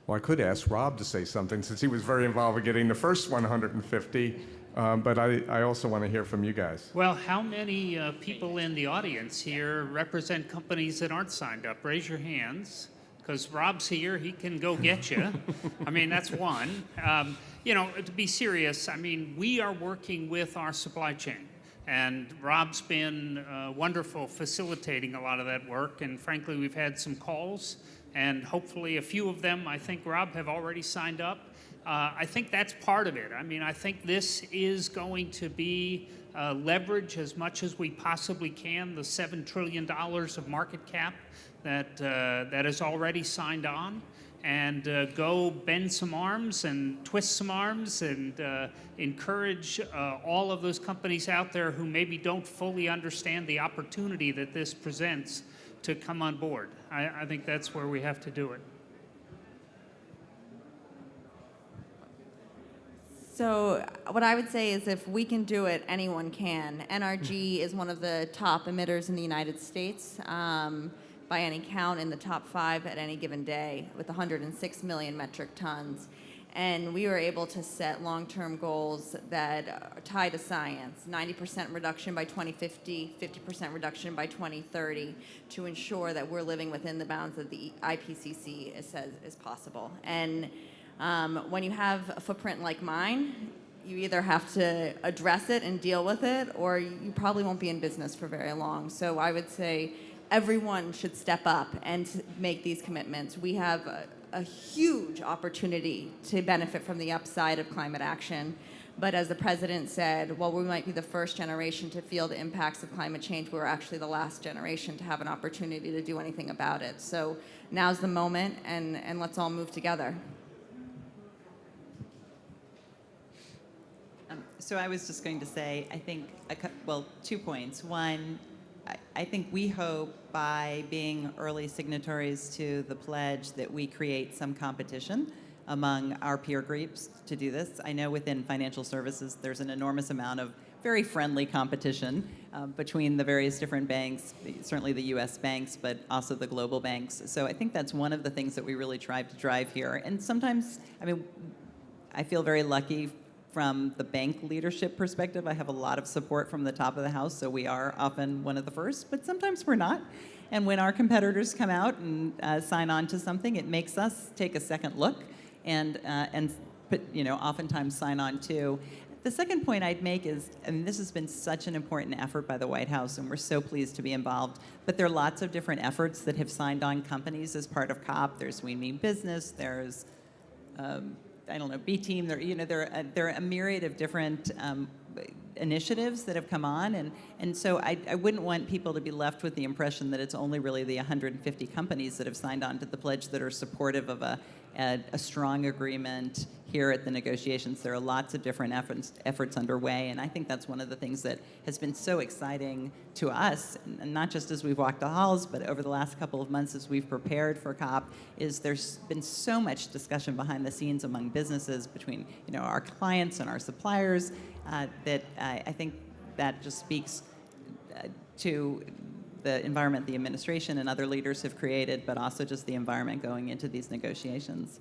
Well, I could ask Rob to say something since he was very involved in getting the first 150, but I also want to hear from you guys. Well, how many people in the audience here represent companies that aren't signed up? Raise your hands, because Rob's here. He can go get you. I mean, that's one. You know, to be serious, I mean, we are working with our supply chain. And Rob's been wonderful facilitating a lot of that work. And frankly, we've had some calls. And hopefully a few of them, I think, Rob, have already signed up. I think that's part of it. I mean, I think this is going to be leverage as much as we possibly can, the $7 trillion of market cap that is already signed on, and go bend some arms and twist some arms and encourage all of those companies out there who maybe don't fully understand the opportunity that this presents to come on board. I think that's where we have to do it. So what I would say is if we can do it, anyone can. NRG is one of the top emitters in the United States, by any count, in the top 5 at any given day, with 106 million metric tons. And we were able to set long-term goals that are tied to science, 90% reduction by 2050, 50% reduction by 2030, to ensure that we're living within the bounds that the IPCC says is possible. And when you have a footprint like mine, you either have to address it and deal with it, or you probably won't be in business for very long. So I would say everyone should step up and make these commitments. We have a huge opportunity to benefit from the upside of climate action. But as the president said, while we might be the first generation to feel the impacts of climate change, we're actually the last generation to have an opportunity to do anything about it. So now's the moment, and let's all move together. So I was just going to say, I think, 2 points. One, I think we hope by being early signatories to the pledge that we create some competition among our peer groups to do this. I know within financial services there's an enormous amount of very friendly competition between the various different banks, certainly the US banks, but also the global banks. So I think that's one of the things that we really try to drive here. And sometimes, I mean, I feel very lucky from the bank leadership perspective. I have a lot of support from the top of the house, so we are often one of the first, but sometimes we're not. And when our competitors come out and sign on to something, it makes us take a second look and oftentimes sign on too. The second point I'd make is, and this has been such an important effort by the White House, and we're so pleased to be involved, but there are lots of different efforts that have signed on companies as part of COP. There's We Mean Business, there's, I don't know, B-Team, there are a myriad of different initiatives that have come on, and so I wouldn't want people to be left with the impression that it's only really the 150 companies that have signed on to the pledge that are supportive of a strong agreement here at the negotiations. There are lots of different efforts underway, and I think that's one of the things that has been so exciting to us, and not just as we've walked the halls, but over the last couple of months as we've prepared for COP, is there's been so much discussion behind the scenes among businesses between our clients and our suppliers that I think that just speaks to the environment the administration and other leaders have created, but also just the environment going into these negotiations.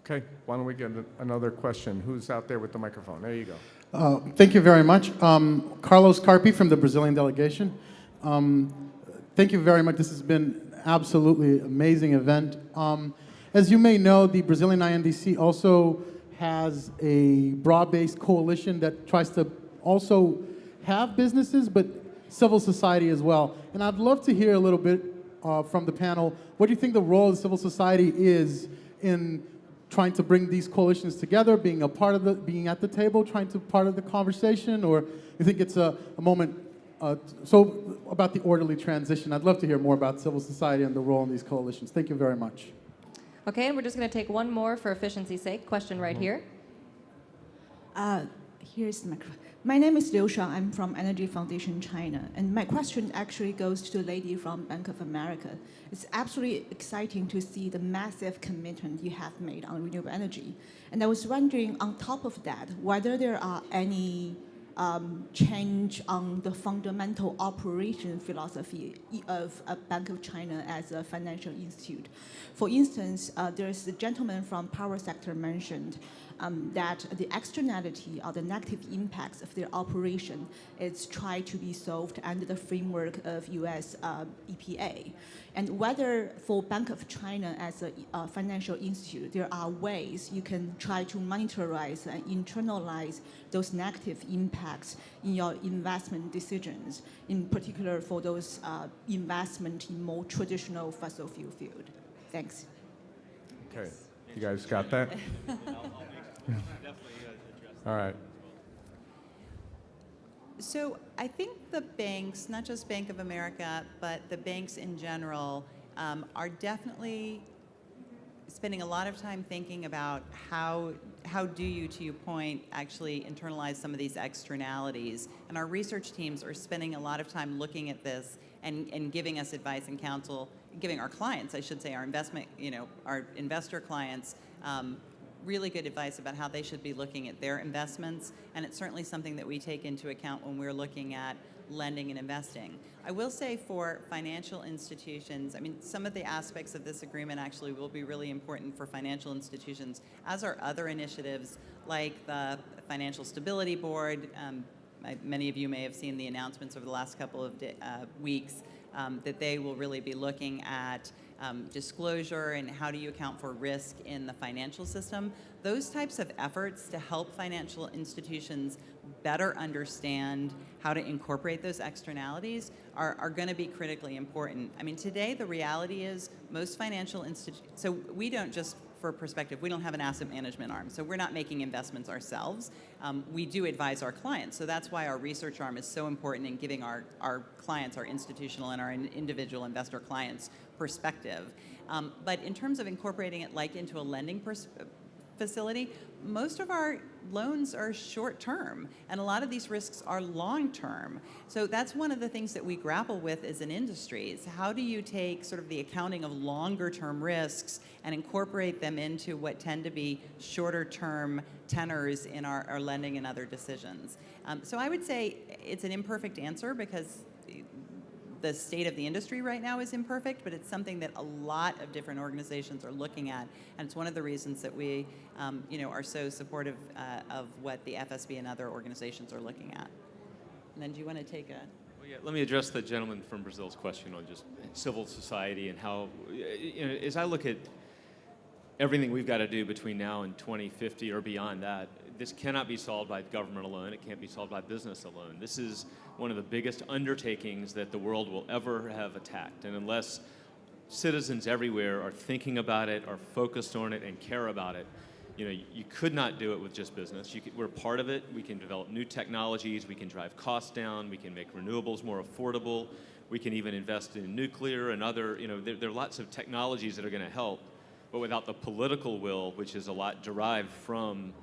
Okay, why don't we get another question? Who's out there with the microphone? There you go. Thank you very much. Carlos Carpi from the Brazilian delegation. Thank you very much. This has been an absolutely amazing event. As you may know, the Brazilian INDC also has a broad-based coalition that tries to also have businesses, but civil society as well. And I'd love to hear a little bit from the panel, what do you think the role of civil society is in trying to bring these coalitions together, being at the table, trying to be part of the conversation, or you think it's a moment, so about the orderly transition. I'd love to hear more about civil society and the role in these coalitions. Thank you very much. Okay, and we're just going to take one more for efficiency's sake. Question right here. Here's the microphone. My name is Liu Shang. I'm from Energy Foundation China. And my question actually goes to the lady from Bank of America. It's absolutely exciting to see the massive commitment you have made on renewable energy. And I was wondering, on top of that, whether there are any change on the fundamental operation philosophy of Bank of China as a financial institute. For instance, there's a gentleman from power sector mentioned that the externality or the negative impacts of their operation is tried to be solved under the framework of US EPA. And whether for Bank of China as a financial institute, there are ways you can try to monitorize and internalize those negative impacts in your investment decisions, in particular for those investment in more traditional fossil fuel field. Thanks. Okay, you guys got that? All right. So I think the banks, not just Bank of America, but the banks in general, are definitely spending a lot of time thinking about how do you, to your point, actually internalize some of these externalities. And our research teams are spending a lot of time looking at this and giving us advice and counsel, giving our clients, I should say, our investor clients, really good advice about how they should be looking at their investments, and it's certainly something that we take into account when we're looking at lending and investing. I will say for financial institutions, I mean, some of the aspects of this agreement actually will be really important for financial institutions, as are other initiatives like the Financial Stability Board. Many of you may have seen the announcements over the last couple of weeks that they will really be looking at disclosure and how do you account for risk in the financial system. Those types of efforts to help financial institutions better understand how to incorporate those externalities are going to be critically important. I mean, today the reality is most financial institutions, so we don't just, for perspective, we don't have an asset management arm, so we're not making investments ourselves. We do advise our clients, so that's why our research arm is so important in giving our clients, our institutional and our individual investor clients, perspective. But in terms of incorporating it like into a lending facility, most of our loans are short-term, and a lot of these risks are long-term. So that's one of the things that we grapple with as an industry, is how do you take sort of the accounting of longer-term risks and incorporate them into what tend to be shorter-term tenors in our lending and other decisions. So I would say it's an imperfect answer because the state of the industry right now is imperfect, but it's something that a lot of different organizations are looking at, and it's one of the reasons that we are so supportive of what the FSB and other organizations are looking at. And then do you want to take a... Well, yeah, let me address the gentleman from Brazil's question on just civil society and how, as I look at everything we've got to do between now and 2050 or beyond that, this cannot be solved by government alone. It can't be solved by business alone. This is one of the biggest undertakings that the world will ever have attacked. And unless citizens everywhere are thinking about it, are focused on it, and care about it, you could not do it with just business. We're part of it. We can develop new technologies. We can drive costs down. We can make renewables more affordable. We can even invest in nuclear and other, there are lots of technologies that are going to help. But without the political will, which is a lot derived from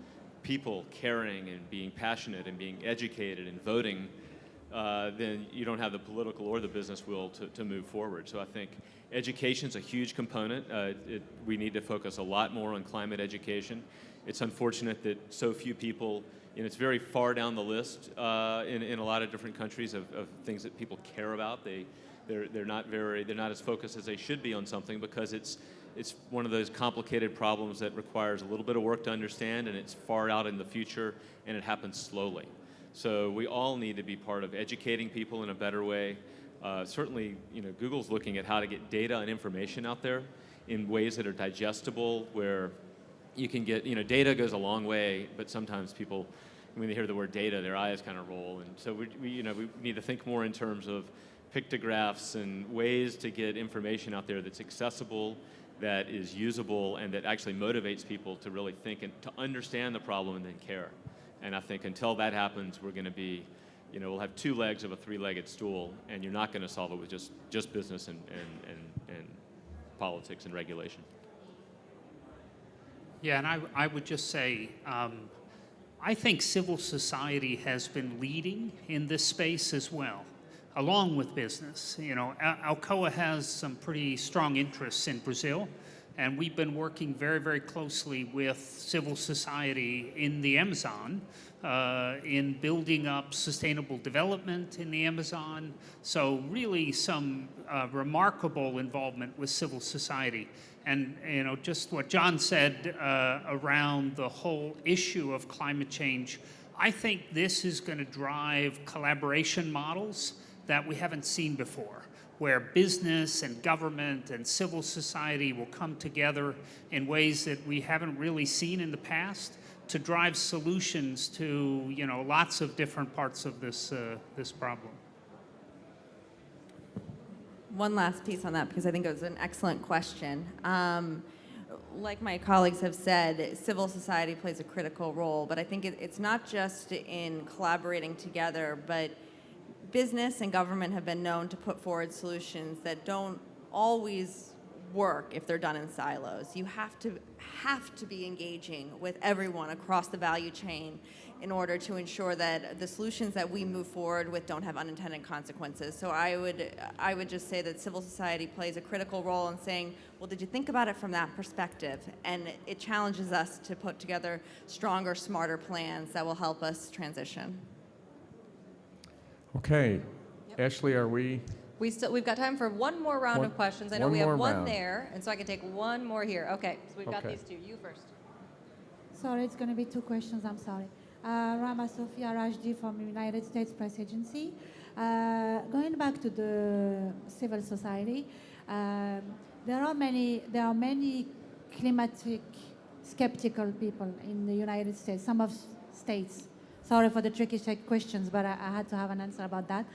people caring and being passionate and being educated and voting, then you don't have the political or the business will to move forward. So I think education's a huge component. We need to focus a lot more on climate education. It's unfortunate that so few people, it's very far down the list in a lot of different countries of things that people care about. They're not as focused as they should be on something because it's one of those complicated problems that requires a little bit of work to understand, and it's far out in the future, and it happens slowly. So we all need to be part of educating people in a better way. Certainly, Google's looking at how to get data and information out there in ways that are digestible, where you can get, data goes a long way, but sometimes people, when they hear the word data, their eyes kind of roll. And so we need to think more in terms of pictographs and ways to get information out there that's accessible, that is usable, and that actually motivates people to really think and to understand the problem and then care. And I think until that happens, we're going to be, we'll have two legs of a three-legged stool, and you're not going to solve it with just business and politics and regulation. Yeah, and I would just say, I think civil society has been leading in this space as well, along with business. Alcoa has some pretty strong interests in Brazil, and we've been working very, very closely with civil society in the Amazon, in building up sustainable development in the Amazon. So really some remarkable involvement with civil society. And just what John said around the whole issue of climate change, I think this is going to drive collaboration models that we haven't seen before, where business and government and civil society will come together in ways that we haven't really seen in the past to drive solutions to lots of different parts of this problem. One last piece on that, because I think it was an excellent question. Like my colleagues have said, civil society plays a critical role, but I think it's not just in collaborating together, but business and government have been known to put forward solutions that don't always work if they're done in silos. You have to be engaging with everyone across the value chain in order to ensure that the solutions that we move forward with don't have unintended consequences. So I would just say that civil society plays a critical role in saying, well, did you think about it from that perspective? And it challenges us to put together stronger, smarter plans that will help us transition. Okay. Ashley, are we? We've got time for one more round of questions. I know we have one there, and so I can take one more here. Okay, so we've got these two. You first. Sorry, it's going to be two questions. I'm sorry. Rama Sofia Rajdi from the United States Press Agency. Going back to the civil society, there are many climatic skeptical people in the United States. Some of states. Sorry for the tricky questions, but I had to have an answer about that.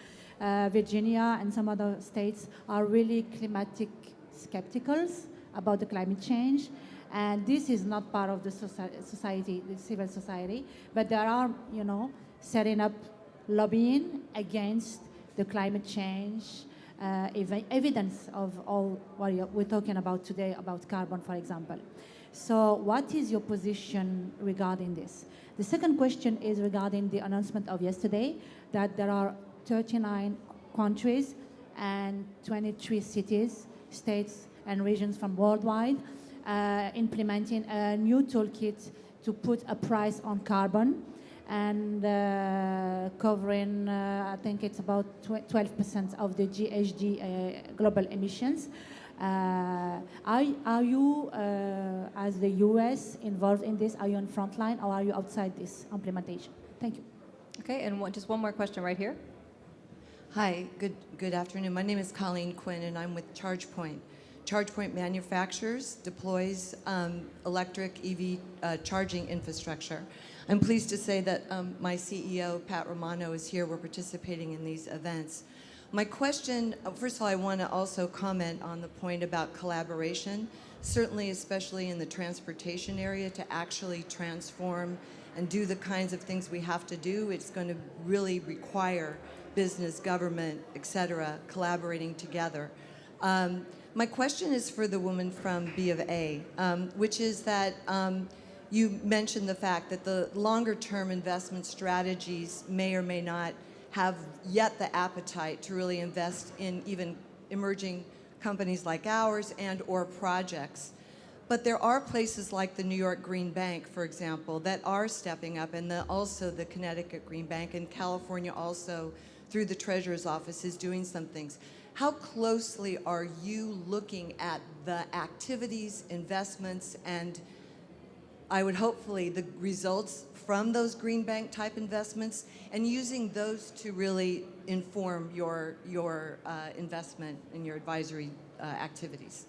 Virginia and some other states are really climatic skepticals about the climate change. And this is not part of the society, the civil society, but there are, setting up lobbying against the climate change, evidence of all what we're talking about today, about carbon, for example. So what is your position regarding this? The second question is regarding the announcement of yesterday that there are 39 countries and 23 cities, states, and regions from worldwide implementing a new toolkit to put a price on carbon and covering, I think it's about 12% of the GHG global emissions. Are you, as the U.S., involved in this? Are you on front line, or are you outside this implementation? Thank you. Okay, and just one more question right here. Hi, good afternoon. My name is Colleen Quinn, and I'm with ChargePoint. charge point manufacturers deploys electric EV charging infrastructure. I'm pleased to say that my CEO, Pat Romano, is here. We're participating in these events. My question, first of all, I want to also comment on the point about collaboration, certainly especially in the transportation area, to actually transform and do the kinds of things we have to do. It's going to really require business, government, et cetera, collaborating together. My question is for the woman from B of A, which is that you mentioned the fact that the longer-term investment strategies may or may not have yet the appetite to really invest in even emerging companies like ours and or projects. But there are places like the New York Green Bank, for example, that are stepping up, and also the Connecticut Green Bank, and California also, through the Treasurer's Office, is doing some things. How closely are you looking at the activities, investments, and I would hopefully the results from those Green Bank type investments, and using those to really inform your investment and your advisory activities?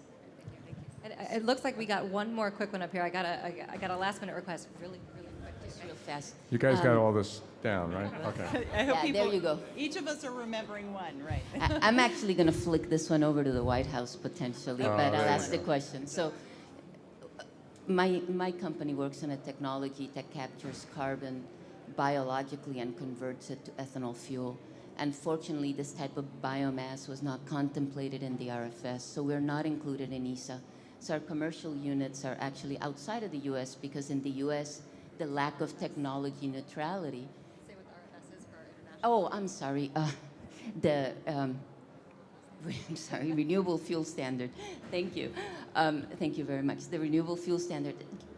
And it looks like we got one more quick one up here. I got a last minute request, really quick, just real fast. You guys got all this down, right? Okay. I hope Yeah, there you go. Each of us are remembering one, right? I'm actually going to flick this one over to the White House potentially, Oh, but I'll there you ask the go. question. So my company works on a technology that captures carbon biologically and converts it to ethanol fuel. Unfortunately, this type of biomass was not contemplated in the RFS, so we're not included in ESA. So our commercial units are actually outside of the U.S. because in the U.S., the lack of technology neutrality. Say what the RFS is for our international. Oh, I'm sorry. I'm sorry, Renewable Fuel Standard. Thank you. Thank you very much. The Renewable Fuel Standard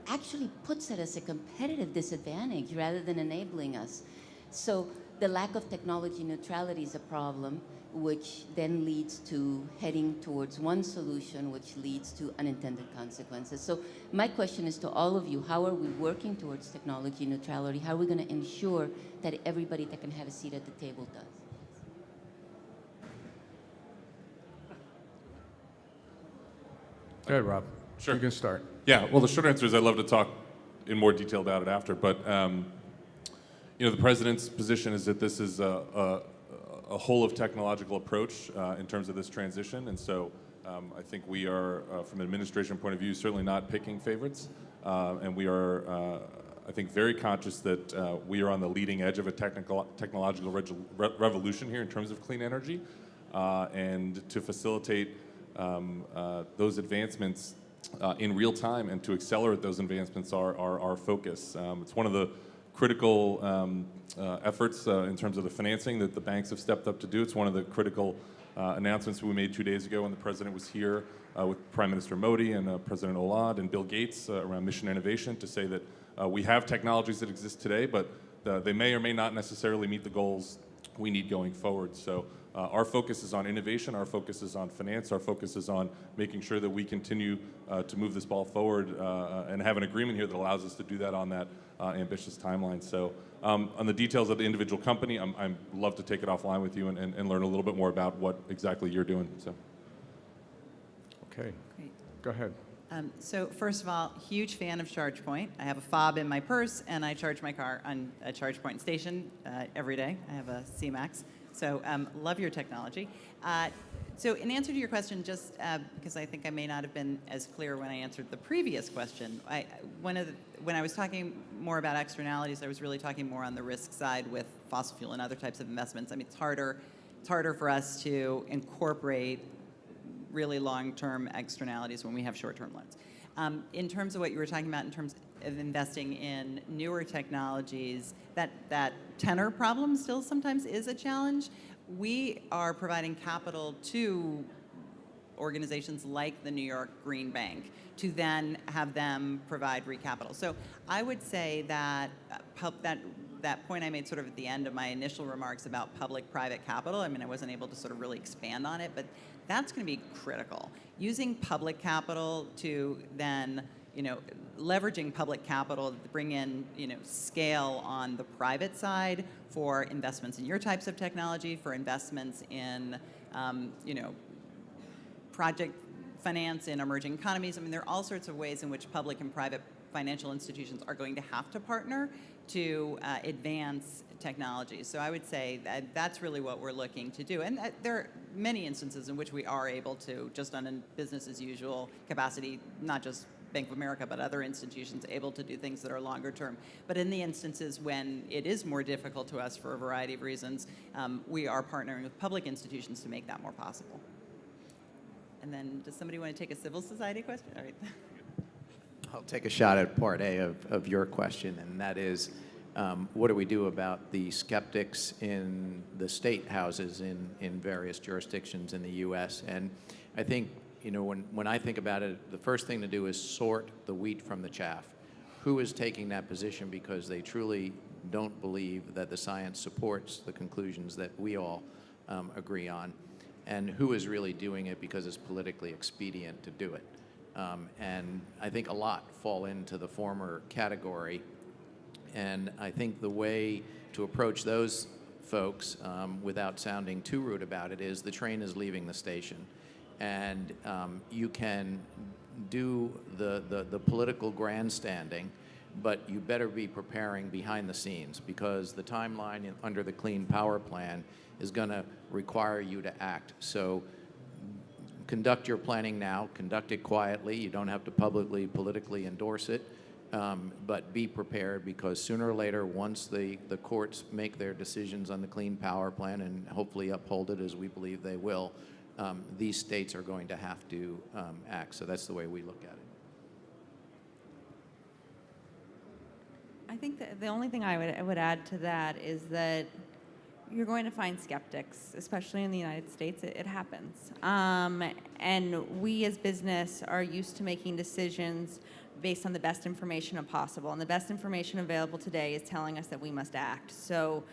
actually puts it as a competitive disadvantage rather than enabling us. So the lack of technology neutrality is a problem, which then leads to heading towards one solution, which leads to unintended consequences. So my question is to all of you, how are we working towards technology neutrality? How are we going to ensure that everybody that can have a seat at the table does? Go ahead, Rob. Sure. You can start. Yeah, well, the short answer is I'd love to talk in more detail about it after, but you know, the president's position is that this is a whole of technological approach in terms of this transition, and so I think we are, from an administration point of view, certainly not picking favorites, and we are, I think, very conscious that we are on the leading edge of a technological revolution here in terms of clean energy, and to facilitate those advancements in real time and to accelerate those advancements are our focus. It's one of the critical efforts in terms of the financing that the banks have stepped up to do. It's one of the critical announcements we made 2 days ago when the president was here with Prime Minister Modi and President Hollande and Bill Gates around mission innovation to say that we have technologies that exist today, but they may or may not necessarily meet the goals we need going forward. So our focus is on innovation, our focus is on finance, our focus is on making sure that we continue to move this ball forward and have an agreement here that allows us to do that on that ambitious timeline. So on the details of the individual company, I'd love to take it offline with you and learn a little bit more about what exactly you're doing. So. Okay. Great. Go ahead. So first of all, huge fan of ChargePoint. I have a fob in my purse, and I charge my car on a ChargePoint station every day. I have a C-Max. So love your technology. So in answer to your question, just because I think I may not have been as clear when I answered the previous question, when I was talking more about externalities, I was really talking more on the risk side with fossil fuel and other types of investments. I mean, it's harder for us to incorporate really long-term externalities when we have short-term loans. In terms of what you were talking about in terms of investing in newer technologies, that tenor problem still sometimes is a challenge. We are providing capital to organizations like the New York Green Bank to then have them provide recapital. So I would say that that point I made sort of at the end of my initial remarks about public-private capital, I mean, I wasn't able to sort of really expand on it, but that's going to be critical. Using public capital to then, leveraging public capital to bring in, scale on the private side for investments in your types of technology, for investments in, project finance in emerging economies. I mean, there are all sorts of ways in which public and private financial institutions are going to have to partner to advance technology. So I would say that that's really what we're looking to do. And there are many instances in which we are able to, just on a business as usual capacity, not just Bank of America, but other institutions able to do things that are longer term. But in the instances when it is more difficult to us for a variety of reasons, we are partnering with public institutions to make that more possible. And then does somebody want to take a civil society question? All right. I'll take a shot at part A of your question, and that is, what do we do about the skeptics in the state houses in various jurisdictions in the U.S.? And I think, you know, when I think about it, the first thing to do is sort the wheat from the chaff. Who is taking that position because they truly don't believe that the science supports the conclusions that we all agree on, and who is really doing it because it's politically expedient to do it? And I think a lot fall into the former category. And I think the way to approach those folks, without sounding too rude about it, is the train is leaving the station. And you can do the political grandstanding, but you better be preparing behind the scenes, because the timeline under the Clean Power Plan is going to require you to act. So conduct your planning now, conduct it quietly. You don't have to publicly, politically endorse it, but be prepared, because sooner or later, once the courts make their decisions on the Clean Power Plan and hopefully uphold it, as we believe they will, these states are going to have to act. So that's the way we look at it. I think that the only thing I would add to that is that you're going to find skeptics, especially in the United States. It happens. And we as business are used to making decisions based on the best information possible. And the best information available today is telling us that we must act. So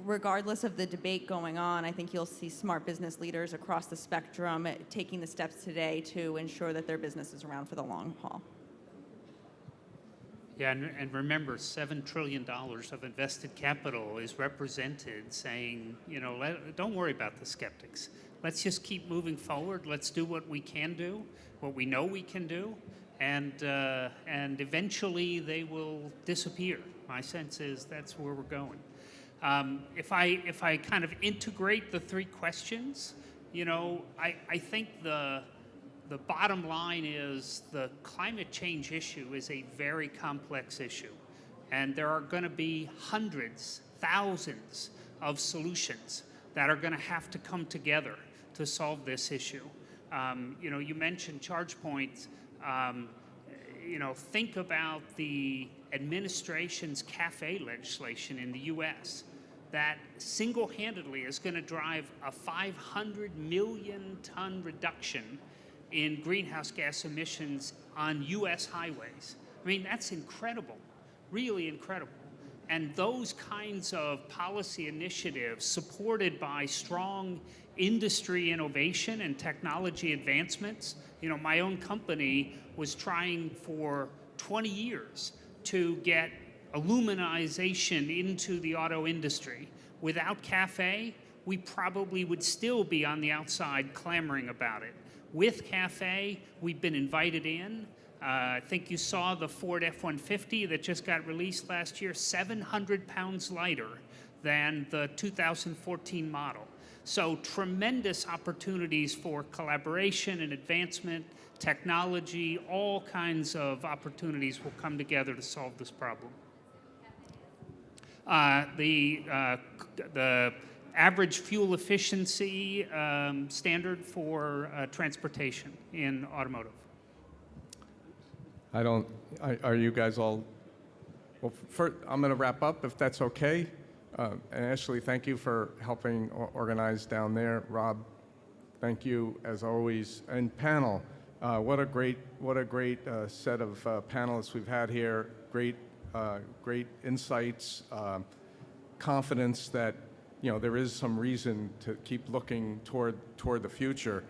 regardless of the debate going on, I think you'll see smart business leaders across the spectrum taking the steps today to ensure that their business is around for the long haul. Yeah, and remember, $7 trillion of invested capital is represented saying, you know, don't worry about the skeptics. Let's just keep moving forward. Let's do what we can do, what we know we can do, and eventually they will disappear. My sense is that's where we're going. If I kind of integrate the three questions, you know, I think the bottom line is the climate change issue is a very complex issue. And there are going to be hundreds, thousands of solutions that are going to have to come together to solve this issue. You know, you mentioned charge points. You know, think about the administration's CAFE legislation in the U.S. that single-handedly is going to drive a 500 million ton reduction in greenhouse gas emissions on U.S. highways. I mean, that's incredible, really incredible. And those kinds of policy initiatives supported by strong industry innovation and technology advancements. You know, my own company was trying for 20 years to get aluminization into the auto industry. Without CAFE, we probably would still be on the outside clamoring about it. With CAFE, we've been invited in. I think you saw the Ford F-150 that just got released last year, 700 pounds lighter than the 2014 model. So tremendous opportunities for collaboration and advancement, technology, all kinds of opportunities will come together to solve this problem. The average fuel efficiency standard for transportation in automotive. Are you guys all, well, first, I'm going to wrap up if that's okay. And Ashley, thank you for helping organize down there. Rob, thank you as always. And panel, what a great set of panelists we've had here. Great insights, confidence that, you know, there is some reason to keep looking toward the future.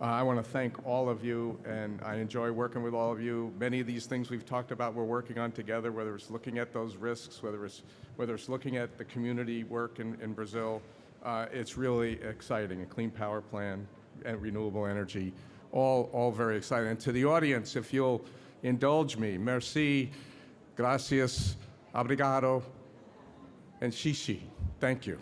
I want to thank all of you, and I enjoy working with all of you. Many of these things we've talked about, we're working on together, whether it's looking at those risks, whether it's looking at the community work in Brazil. It's really exciting, a clean power plan and renewable energy. all very exciting. And to the audience, if you'll indulge me, merci, gracias, obrigado, and shishi. Thank you.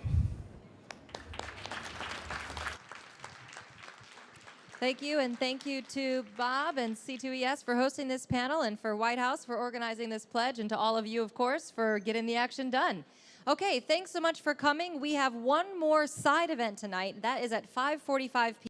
Thank you, and thank you to Bob and C2ES for hosting this panel, and for White House for organizing this pledge, and to all of you, of course, for getting the action done. Okay, thanks so much for coming. We have one more side event tonight. That is at 5:45 p.m.